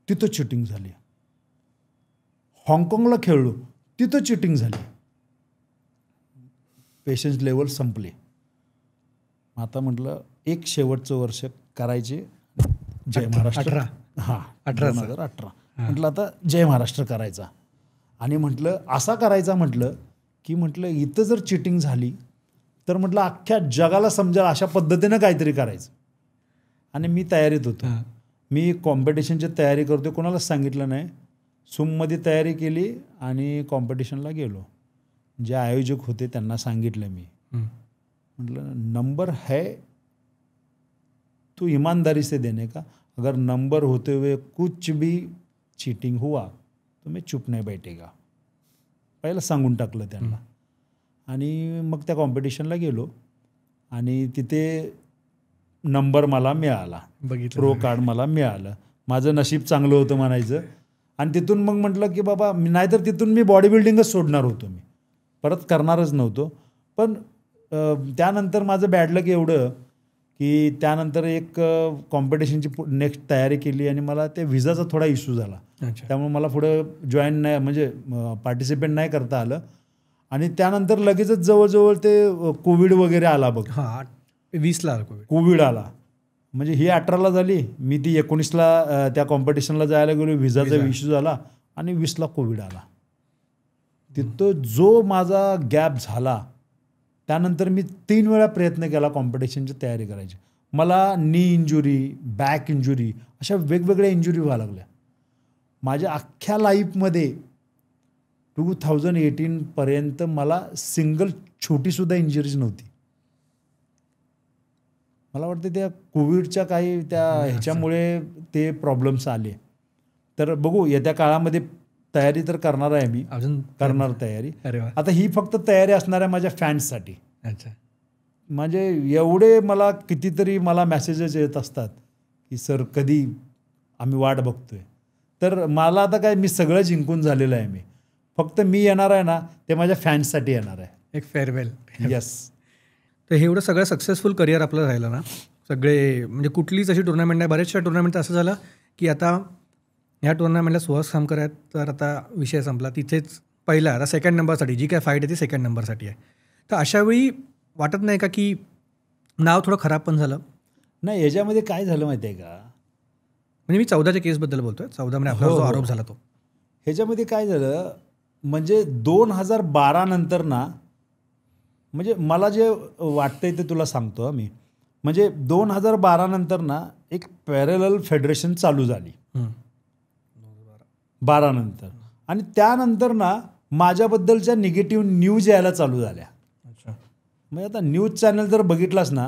तिथं चिटिंग झाली. हाँगकाँगला खेळलो, तिथं चिटिंग झाली. पेशन्स लेवल संपले. आता म्हटलं एक शेवटचं वर्ष करायचे जय महाराष्ट्र. 2018 म्हटलं आता जय महाराष्ट्र करायचा. आणि म्हटलं असा करायचा, म्हटलं की म्हटलं इथं जर चिटिंग झाली तर म्हटलं अख्ख्या जगाला समजेल अशा पद्धतीनं काहीतरी करायचं. आणि मी तयारीत होतो. मी कॉम्पिटिशनची तयारी करतो, कोणालाच सांगितलं नाही. सूममध्ये तयारी केली आणि कॉम्पिटिशनला गेलो. जे आयोजक होते त्यांना सांगितलं मी, म्हटलं नंबर है तो ईमानदारी से देने का, अगर नंबर होते हुए कुछ भी चीटिंग हुआ तो मैं चुप नहीं बैठेगा. पहिलं सांगून टाकलं त्यांना. आणि मग त्या कॉम्पिटिशनला गेलो आणि तिथे नंबर मला मिळाला, प्रो कार्ड मला मिळालं. माझं नशीब चांगलं होतं म्हणायचं. आणि तिथून मग म्हटलं की बाबा, नाहीतर तिथून मी बॉडी बिल्डिंगच सोडणार होतो, मी परत करणारच नव्हतो. पण त्यानंतर माझं बॅड लक एवढं की त्यानंतर एक कॉम्पिटिशनची नेक्स्ट तयारी केली आणि मला ते व्हिसाचा थोडा इश्यू झाला. त्यामुळे मला पुढं जॉईन नाही, म्हणजे पार्टिसिपेट नाही करता आलं. आणि त्यानंतर लगेचच जवळजवळ ते कोविड वगैरे आला बघ. 20ला कोविड आला. म्हणजे ही 18ला झाली, मी ती 19ला त्या कॉम्पिटिशनला जायला गेलो, व्हिसाचा इश्यू झाला आणि 20ला कोविड आला. तिथं जो माझा गॅप झाला, त्यानंतर मी 3 वेळा प्रयत्न केला कॉम्पिटिशनची तयारी करायची. मला नी इंजुरी, बॅक इंजुरी, अशा वेगवेगळ्या इंजुरी व्हायला लागल्या. माझ्या अख्ख्या लाईफमध्ये 2018पर्यंत मला सिंगल छोटीसुद्धा इंजुरीज नव्हती. मला वाटतं त्या कोविडच्या काही त्या ह्याच्यामुळे ते प्रॉब्लेम्स आले. तर बघू, येत्या काळामध्ये तयारी तर करणार आहे मी, अजून करणार तयारी. आता ही फक्त तयारी असणार आहे माझ्या फॅन्ससाठी. म्हणजे एवढे मला कितीतरी मला मेसेजेस येत असतात की सर कधी आम्ही वाट बघतोय. तर मला आता काय, मी सगळं जिंकून झालेलं आहे. मी फक्त मी येणार आहे ना, ते माझ्या फॅन्ससाठी येणार आहे, एक फेअरवेल. येस. तर हे एवढं सगळं सक्सेसफुल करिअर आपलं राहिलं ना, सगळे म्हणजे कुठलीच अशी टुर्नामेंट नाही. बऱ्याचशा टुर्नामेंट असं झालं की आता ह्या टुर्नामेंटला सुहास खामकर आहेत, तर आता विषय संपला. तिथेच पहिला, आता सेकंड नंबरसाठी जी काय फाईट आहे ती सेकंड नंबरसाठी आहे. तर अशावेळी वाटत नाही का की नाव थोडं खराब पण झालं? नाही, याच्यामध्ये काय झालं माहिती आहे का, म्हणजे मी 14च्या केसबद्दल बोलतोय. 14 मध्ये आपला जो आरोप झाला तो, ह्याच्यामध्ये काय झालं म्हणजे 2012 नंतर ना, म्हणजे मला जे वाटतंय ते तुला सांगतो मी. म्हणजे 2012 नंतर ना एक पॅरलल फेडरेशन चालू झाली 12 नंतर. आणि त्यानंतर ना माझ्याबद्दलच्या निगेटिव्ह न्यूज यायला चालू झाल्या. म्हणजे आता न्यूज चॅनल जर बघितलास ना,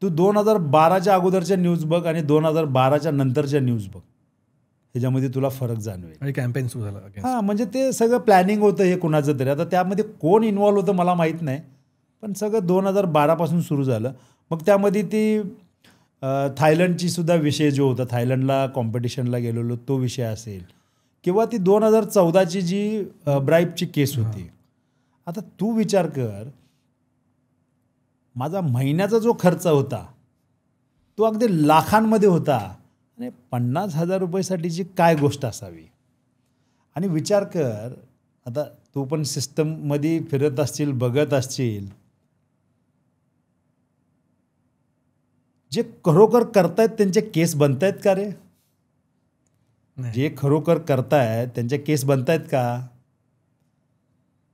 तू 2012च्या अगोदरच्या न्यूज बघ आणि 2012च्या नंतरच्या न्यूज बघ, ह्याच्यामध्ये तुला फरक जाणवेल. कॅम्पेन सुरू झालं. हां, म्हणजे ते सगळं प्लॅनिंग होतं हे कुणाचं तरी. आता त्यामध्ये कोण इन्व्हॉल्व होतं मला माहीत नाही, पण सगळं 2012पासून सुरू झालं. मग त्यामध्ये ती थायलंडची सुद्धा विषय जो होता, थायलंडला कॉम्पिटिशनला गेलेलो तो विषय असेल, किंवा ती 2014ची जी ब्राईबची केस होती. आता तू विचार कर, माझा महिन्याचा जो खर्च होता तो अगदी लाखांमध्ये होता आणि 50,000 रुपयेसाठीची काय गोष्ट असावी. आणि विचार कर, आता तू पण सिस्टममध्ये फिरत असशील, बघत असशील, जे खरोखर करतायत त्यांचे केस बनतायत का रे? जे खरोखर करतायत त्यांचे केस बनतायत का?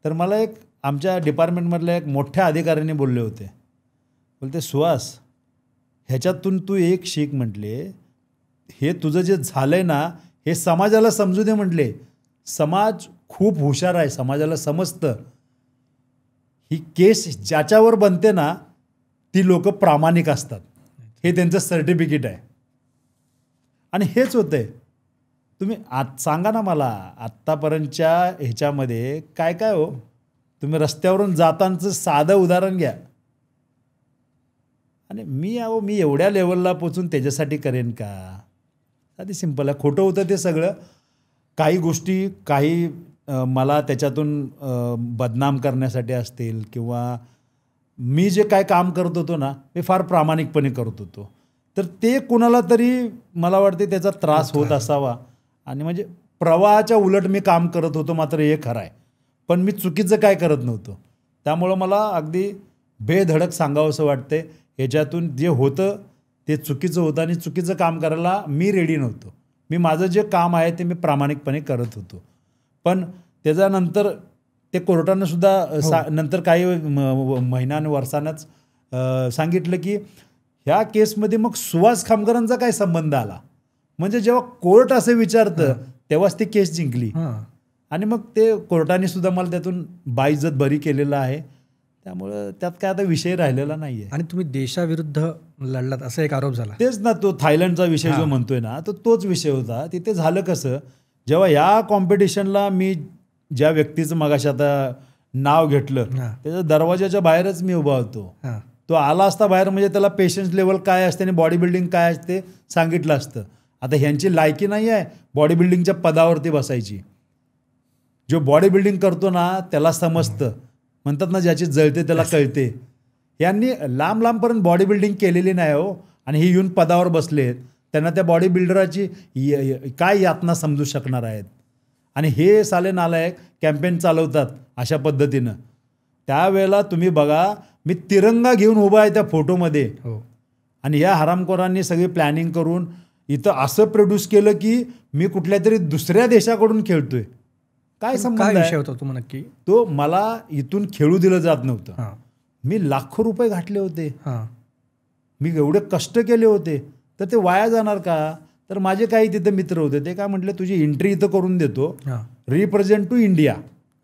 तर मला एक आमच्या डिपार्टमेंटमधल्या एक मोठ्या अधिकाऱ्यांनी बोलले होते, बोलते सुहास, ह्याच्यातून तू एक शिक म्हटले, हे तुझं जे झालंय ना हे समाजाला समजू दे म्हटले. समाज खूप हुशार आहे, समाजाला समजतं ही केस ज्याच्यावर बनते ना ती लोक प्रामाणिक असतात, हे त्यांचं सर्टिफिकेट आहे. आणि हेच होतंय, तुम्ही सांगा ना मला आत्तापर्यंतच्या ह्याच्यामध्ये काय काय हो. तुम्ही रस्त्यावरून जातांचं साधं उदाहरण घ्या. आणि मी एवढ्या लेवलला पोचून त्याच्यासाठी करेन का? साधी सिंपल आहे. खोटं होतं ते सगळं. काही गोष्टी मला त्याच्यातून बदनाम करण्यासाठी असतील किंवा मी जे काय काम करत होतो ना मी फार प्रामाणिकपणे करत होतो, तर ते कुणाला तरी मला वाटते त्याचा त्रास होत असावा. आणि म्हणजे प्रवाहाच्या उलट मी काम करत होतो, मात्र हे खरं आहे. पण मी चुकीचं काय करत नव्हतो. त्यामुळं मला अगदी बेधडक सांगावंसं वाटते, ह्याच्यातून जे होतं ते चुकीचं होतं आणि चुकीचं काम करायला मी रेडी नव्हतो. मी माझं जे काम आहे ते मी प्रामाणिकपणे करत होतो. पण त्याच्यानंतर ते कोर्टानं सुद्धा नंतर काही महिन्यानं वर्षानंच सांगितलं की ह्या केसमध्ये मग सुहास खामकरांचा काय संबंध आला. म्हणजे जेव्हा कोर्ट असं विचारतं तेव्हाच ती केस जिंकली. आणि मग ते कोर्टाने सुद्धा मला त्यातून बाइज्जत बरी केलेलं आहे. त्यामुळं त्यात काय आता विषय राहिलेला नाही आहे. आणि तुम्ही देशाविरुद्ध लढलात असा एक आरोप झाला. तेच ना, तो थायलंडचा विषय जो म्हणतोय ना तो तोच विषय होता. तिथे झालं कसं, जेव्हा या कॉम्पिटिशनला मी ज्या व्यक्तीचं मगाशी आता नाव घेतलं त्याच्या दरवाजाच्या बाहेरच मी उभा होतो. तो आला असता बाहेर म्हणजे त्याला पेशन्स लेवल काय असते आणि बॉडी बिल्डिंग काय असते सांगितलं असतं. आता ह्यांची लायकी नाही आहे बॉडी बिल्डिंगच्या पदावरती बसायची. जो बॉडी बिल्डिंग करतो ना त्याला समजतं. म्हणतात ना ज्याची जळते त्याला कळते. यांनी लांब लांबपर्यंत बॉडी बिल्डिंग केलेली नाही हो, आणि हे येऊन पदावर बसलेत. त्यांना त्या बॉडी बिल्डराची काय यातना समजू शकणार आहेत. आणि हे साले नालायक कॅम्पेन चालवतात अशा पद्धतीनं. त्यावेळेला तुम्ही बघा मी तिरंगा घेऊन उभा आहे त्या फोटोमध्ये. आणि या हरामखोरांनी सगळी प्लॅनिंग करून इथं असं प्रोड्यूस केलं की मी कुठल्या तरी दुसऱ्या देशाकडून खेळतोय. काय संबंध विषय होता तो नक्की? तो मला इथून खेळू दिलं जात नव्हतं. मी लाखो रुपये घातले होते, मी एवढे कष्ट केले होते, तर ते वाया जाणार का? तर माझे काही तिथे मित्र होते, ते काय म्हटले तुझी एंट्री इथं करून देतो, रिप्रेझेंट टू इंडिया.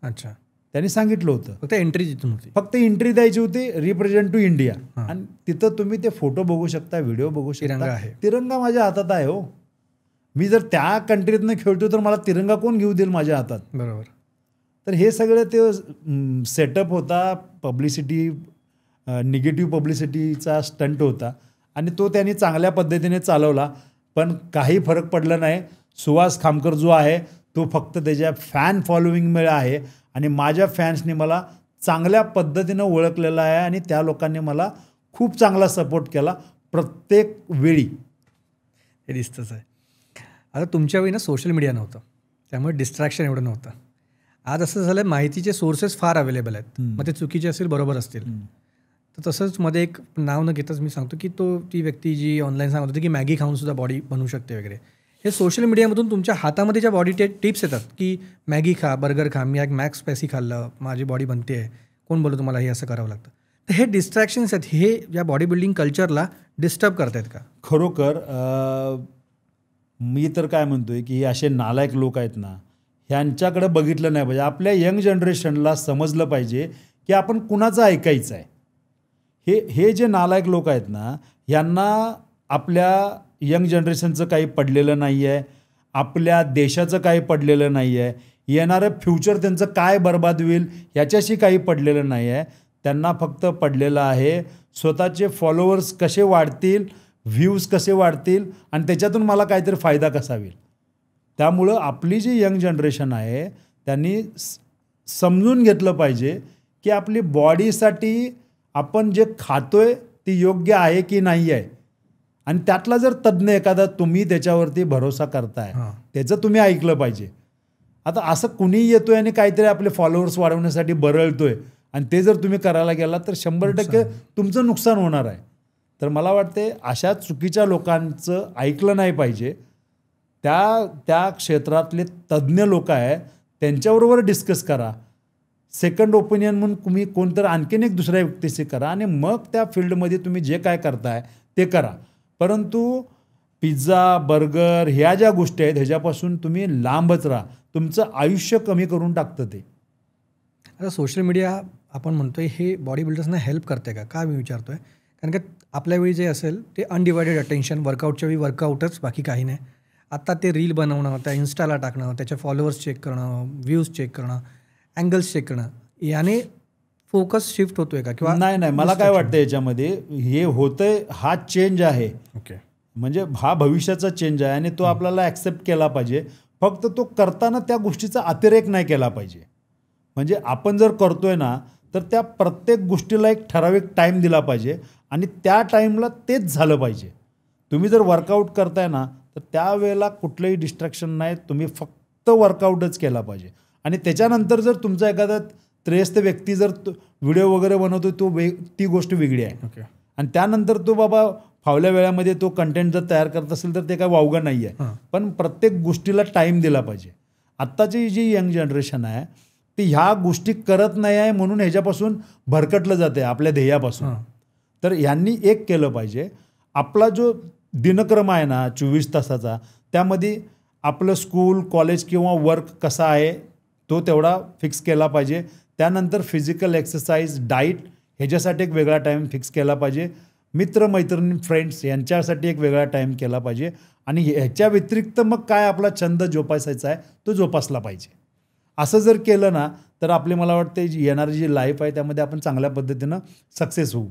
अच्छा, त्यांनी सांगितलं होतं. फक्त एंट्री जिथून होती, फक्त एंट्री द्यायची होती, रिप्रेझेंट टू इंडिया. आणि तिथं तुम्ही ते फोटो बघू शकता, व्हिडिओ बघू शकता. तिरंगा माझ्या हातात आहे हो. मी जर त्या कंट्रीतनं खेळतो तर मला तिरंगा कोण घेऊ देईल माझ्या हातात? बरोबर. तर हे सगळं ते सेटअप होता, पब्लिसिटी, निगेटिव्ह पब्लिसिटीचा स्टंट होता. आणि तो त्यांनी चांगल्या पद्धतीने चालवला, पण काही फरक पडला नाही. सुहास खामकर जो आहे तो फक्त त्याच्या फॅन फॉलोईंगमुळे आहे. आणि माझ्या फॅन्सनी मला चांगल्या पद्धतीनं ओळखलेलं आहे आणि त्या लोकांनी मला खूप चांगला सपोर्ट केला प्रत्येक वेळी. हे दिसतंच आहे. आता तुमच्या वेळी ना सोशल मीडिया नव्हतं, त्यामुळे डिस्ट्रॅक्शन एवढं नव्हतं. आज असं झालं माहितीचे सोर्सेस फार अवेलेबल आहेत. मग ते चुकीचे असतील बरोबर असतील. तर तसंच मध्ये एक नाव न घेताच मी सांगतो की ती व्यक्ती जी ऑनलाईन सांगत होती की मॅगी खाऊन सुद्धा बॉडी बनवू शकते वगैरे. हे सोशल मीडियामधून तुमच्या हातामध्ये ज्या बॉडी टिप्स येतात की मॅगी खा, बर्गर खा, मी मॅक्स स्पायसी खाल्लं, माझी बॉडी बनते आहे, कोण बोलतो तुम्हाला हे असं करावं लागतं. तर हे डिस्ट्रॅक्शन्स आहेत, हे या बॉडी बिल्डिंग कल्चरला डिस्टर्ब करतायत का? खरोखर मी तर काय म्हणतोय की असे नालायक लोक आहेत ना, ह्यांच्याकडे बघितलं नाही पाहिजे. आपल्या यंग जनरेशनला समजलं पाहिजे की आपण कुणाचं ऐकायचं आहे. हे जे नालायक लोक आहेत ना, यांना आपल्या यंग जनरेशनचं काही पडलेलं नाही आहे, आपल्या देशाचं काही पडलेलं नाही आहे, येणारं फ्युचर त्यांचं काय बर्बाद होईल याच्याशी काही पडलेलं नाही आहे. त्यांना फक्त पडलेलं आहे स्वतःचे फॉलोअर्स कसे वाढतील, व्ह्यूज कसे वाढतील आणि त्याच्यातून मला काहीतरी फायदा कसा होईल. त्यामुळं आपली जी यंग जनरेशन आहे त्यांनी समजून घेतलं पाहिजे की आपली बॉडीसाठी आपण जे खातोय ते योग्य आहे की नाही आहे. आणि त्यातला जर तज्ज्ञ एखादा तुम्ही त्याच्यावरती भरोसा करताय त्याचं तुम्ही ऐकलं पाहिजे. आता असं कुणी येतोय आणि काहीतरी आपले फॉलोअर्स वाढवण्यासाठी बरळतोय आणि ते जर तुम्ही करायला गेला तर 100% तुमचं नुकसान होणार आहे. तर मला वाटते अशा चुकीच्या लोकांचं ऐकलं नाही पाहिजे. त्या क्षेत्रातले तज्ज्ञ लोक आहेत त्यांच्याबरोबर डिस्कस करा. सेकंड ओपिनियन म्हणून तुम्ही कोणतरी आणखीन एक दुसऱ्या व्यक्तीशी करा आणि मग त्या फील्डमध्ये तुम्ही जे काय करताय ते करा. परंतु पिझ्झा, बर्गर ह्या ज्या गोष्टी आहेत ह्याच्यापासून तुम्ही लांबच राहा. तुमचं आयुष्य कमी करून टाकतं ते. आता सोशल मीडिया आपण म्हणतोय हे बॉडी बिल्डर्सना हेल्प करते का मी विचारतोय. कारण की आपल्या वेळी जे असेल ते अनडिवायडेड अटेन्शन, वर्कआउटच्या वेळी वर्कआउटच, बाकी काही नाही. आता ते रील बनवणं, त्या इन्स्टाला टाकणं, त्याचे फॉलोअर्स चेक करणं, व्ह्यूज चेक करणं, अँगल्स चेक करणं, याने फोकस शिफ्ट होतोय का? किंवा नाही, मला काय वाटतं याच्यामध्ये हे होतंय, हा चेंज आहे. ओके, म्हणजे हा भविष्याचा चेंज आहे आणि तो आपल्याला ॲक्सेप्ट केला पाहिजे. फक्त तो करताना त्या गोष्टीचा अतिरेक नाही केला पाहिजे. म्हणजे आपण जर करतोय ना, तर त्या प्रत्येक गोष्टीला एक ठराविक टाईम दिला पाहिजे आणि त्या टाईमला तेच झालं पाहिजे. तुम्ही जर वर्कआउट करताय ना, तर त्यावेळेला कुठलंही डिस्ट्रॅक्शन नाही, तुम्ही फक्त वर्कआउटच केला पाहिजे. आणि त्याच्यानंतर जर तुमचा एखादा त्रयस्थ व्यक्ती जर व्हिडिओ वगैरे बनवतो, ती गोष्ट वेगळी आहे. ओके. आणि त्यानंतर तो बाबा फावल्या वेळामध्ये तो कंटेंट जर तयार करत असेल तर ते काय वावगं नाही आहे. पण प्रत्येक गोष्टीला टाईम दिला पाहिजे. आत्ताची जी यंग जनरेशन आहे ती ह्या गोष्टी करत नाही आहे, म्हणून ह्याच्यापासून भरकटलं जाते आपल्या ध्येयापासून. तर यांनी एक केलं पाहिजे, आपला जो दिनक्रम आहे ना 24 तासाचा, त्यामध्ये आपलं स्कूल, कॉलेज किंवा वर्क कसा आहे तो तेवढा फिक्स केला पाहिजे. त्यानंतर फिजिकल एक्सरसाइज, डाईट ह्याच्यासाठी एक वेगळा टाईम फिक्स केला पाहिजे. मित्रमैत्रिणी, फ्रेंड्स यांच्यासाठी एक वेगळा टाईम केला पाहिजे. आणि ह्याच्या व्यतिरिक्त मग काय आपला छंद जोपासायचा आहे तो जोपासला पाहिजे. असं जर केलं ना तर आपले, मला वाटते येणारी जी लाईफ आहे त्यामध्ये आपण चांगल्या पद्धतीनं सक्सेस होऊ.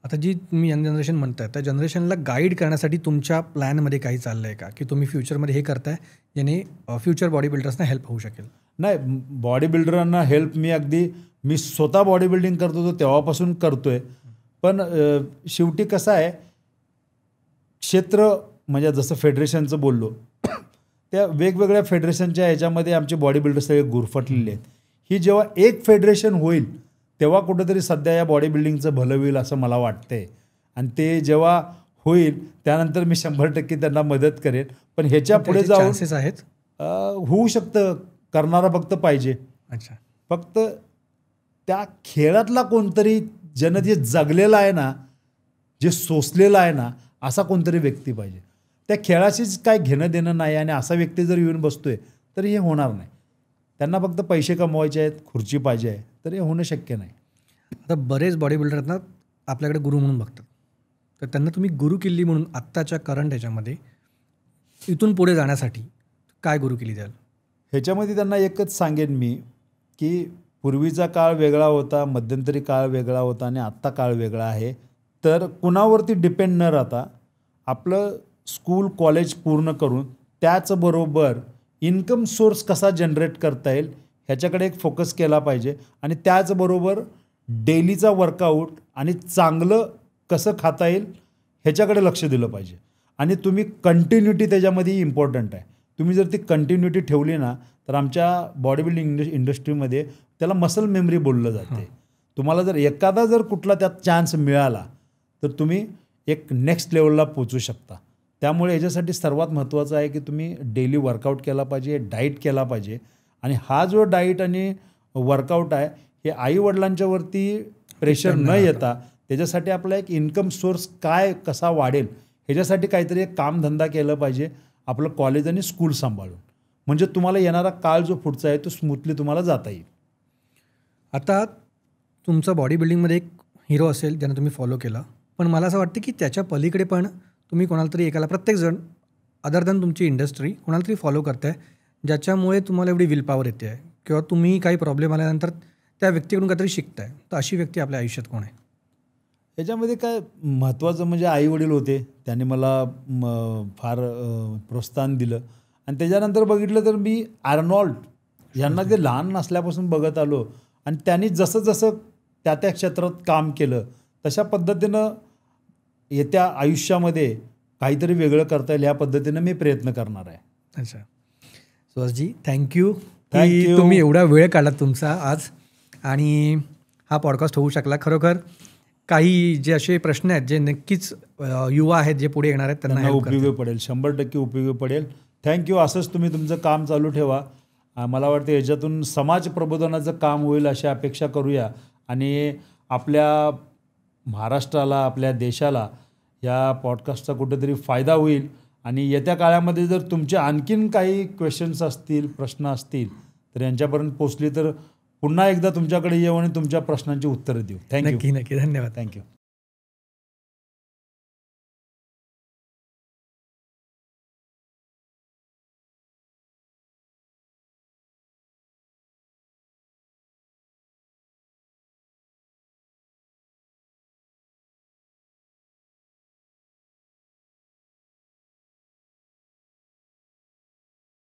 आता जी तुम्ही यंग जनरेशन म्हणताय, त्या जनरेशनला गाईड करण्यासाठी तुमच्या प्लॅनमध्ये काही चाललं आहे का, की तुम्ही फ्युचरमध्ये हे करताय ज्याने फ्युचर बॉडी बिल्डर्सना हेल्प होऊ शकेल? नाही, बॉडी बिल्डरांना हेल्प मी स्वतः बॉडी बिल्डिंग करत होतो तेव्हापासून करतोय. पण शेवटी कसं आहे, क्षेत्र म्हणजे जसं फेडरेशनचं बोललो, त्या वेगवेगळ्या फेडरेशनच्या ह्याच्यामध्ये आमचे बॉडी बिल्डर सगळे गुरफटलेले आहेत. ही जेव्हा एक फेडरेशन होईल तेव्हा कुठंतरी सध्या या बॉडी बिल्डिंगचं भलं होईल असं मला वाटतंय. आणि ते जेव्हा होईल त्यानंतर मी 100% त्यांना मदत करेन. पण ह्याच्या पुढे जाऊन चान्सेस आहेत, होऊ शकतं. करणारा फक्त पाहिजे. अच्छा, फक्त त्या खेळातला कोणतरी ज्यानं जे जगलेलं आहे ना, जे सोसलेलं आहे ना, असा कोणतरी व्यक्ती पाहिजे. त्या खेळाशीच काय घेणं देणं नाही आणि असा व्यक्ती जर येऊन बसतोय तर हे होणार नाही. त्यांना फक्त पैसे कमवायचे आहेत, खुर्ची पाहिजे आहे, तर हे होणं शक्य नाही. आता बरेच बॉडी बिल्डरना आपल्याकडे गुरु म्हणून बघतात, तर त्यांना तुम्ही गुरु किल्ली म्हणून आत्ताच्या करंट ह्याच्यामध्ये इथून पुढे जाण्यासाठी काय गुरु किल्ली द्याल? ह्याच्यामध्ये त्यांना एकच सांगेन मी, की पूर्वीचा काळ वेगळा होता, मध्यंतरी काळ वेगळा होता आणि आत्ता काळ वेगळा आहे. तर कुणावरती डिपेंड न राहता आपलं स्कूल, कॉलेज पूर्ण करून त्याचबरोबर इन्कम सोर्स कसा जनरेट करता येईल ह्याच्याकडे एक फोकस केला पाहिजे. आणि त्याचबरोबर डेलीचा वर्कआउट आणि चांगलं कसं खाता येईल ह्याच्याकडे लक्ष दिलं पाहिजे. आणि तुम्ही कंटिन्युटी त्याच्यामध्ये इम्पॉर्टंट आहे. तुम्ही जर ती कंटिन्युटी ठेवली ना तर आमच्या बॉडी बिल्डिंग इंडस्ट्रीमध्ये त्याला मसल मेमरी बोललं जाते. तुम्हाला जर एखादा जर कुठला त्यात चान्स मिळाला तर तुम्ही एक नेक्स्ट लेवलला पोचू शकता. त्यामुळे याच्यासाठी सर्वात महत्त्वाचं आहे की तुम्ही डेली वर्कआउट केला पाहिजे, डाईट केला पाहिजे. आणि हा जो डाईट आणि वर्कआउट आहे हे आईवडिलांच्यावरती प्रेशर न येता त्याच्यासाठी आपला एक इन्कम सोर्स कसा वाढेल ह्याच्यासाठी काहीतरी एक कामधंदा केलं पाहिजे आपलं कॉलेज आणि स्कूल सांभाळून. म्हणजे तुम्हाला येणारा काळ जो पुढचा आहे तो स्मूथली तुम्हाला जाता येईल. आता तुमचं बॉडी बिल्डिंगमध्ये एक हिरो असेल ज्यानं तुम्ही फॉलो केला, पण मला असं वाटतं की त्याच्या पलीकडे पण तुम्ही कोणाला तरी एकाला, प्रत्येकजण अदर दॅन तुमची इंडस्ट्री कोणाला तरी फॉलो करताय ज्याच्यामुळे तुम्हाला एवढी विल पॉवर येते आहे किंवा तुम्ही काही प्रॉब्लेम आल्यानंतर त्या व्यक्तीकडून काहीतरी शिकताय. तर अशी व्यक्ती आपल्या आयुष्यात कोण आहे? याच्यामध्ये काय महत्त्वाचं म्हणजे आईवडील होते, त्यांनी मला फार प्रोत्साहन दिलं. आणि त्याच्यानंतर बघितलं तर मी आर्नॉल्ड यांना ते लहान नसल्यापासून बघत आलो आणि त्यांनी जसं जसं त्या क्षेत्रात काम केलं तशा पद्धतीनं येत्या आयुष्यामध्ये काहीतरी वेगळं करता येईल या पद्धतीनं मी प्रयत्न करणार आहे. अच्छा, सुहासजी थँक्यू. तुम्ही एवढा वेळ काढला तुमचा आज आणि हा पॉडकास्ट होऊ शकला. खरोखर काही जे असे प्रश्न आहेत जे नक्कीच युवा आहेत जे पुढे येणार आहेत त्यांना उपयोगी पडेल, 100% उपयोगी पडेल. थँक्यू. असंच तुम्ही तुमचं काम चालू ठेवा. मला वाटतं याच्यातून समाज प्रबोधनाचं काम होईल अशी अपेक्षा करूया. आणि आपल्या महाराष्ट्राला, आपल्या देशाला या पॉडकास्टचा कुठेतरी फायदा होईल. आणि येत्या काळामध्ये जर तुमचे आणखीन काही क्वेश्चन्स असतील, प्रश्न असतील तर यांच्यापर्यंत पोचली तर पुन्हा एकदा तुमच्याकडे येऊ आणि तुमच्या प्रश्नांची उत्तरं देऊ. थँक्यू. नक्की. धन्यवाद. थँक्यू.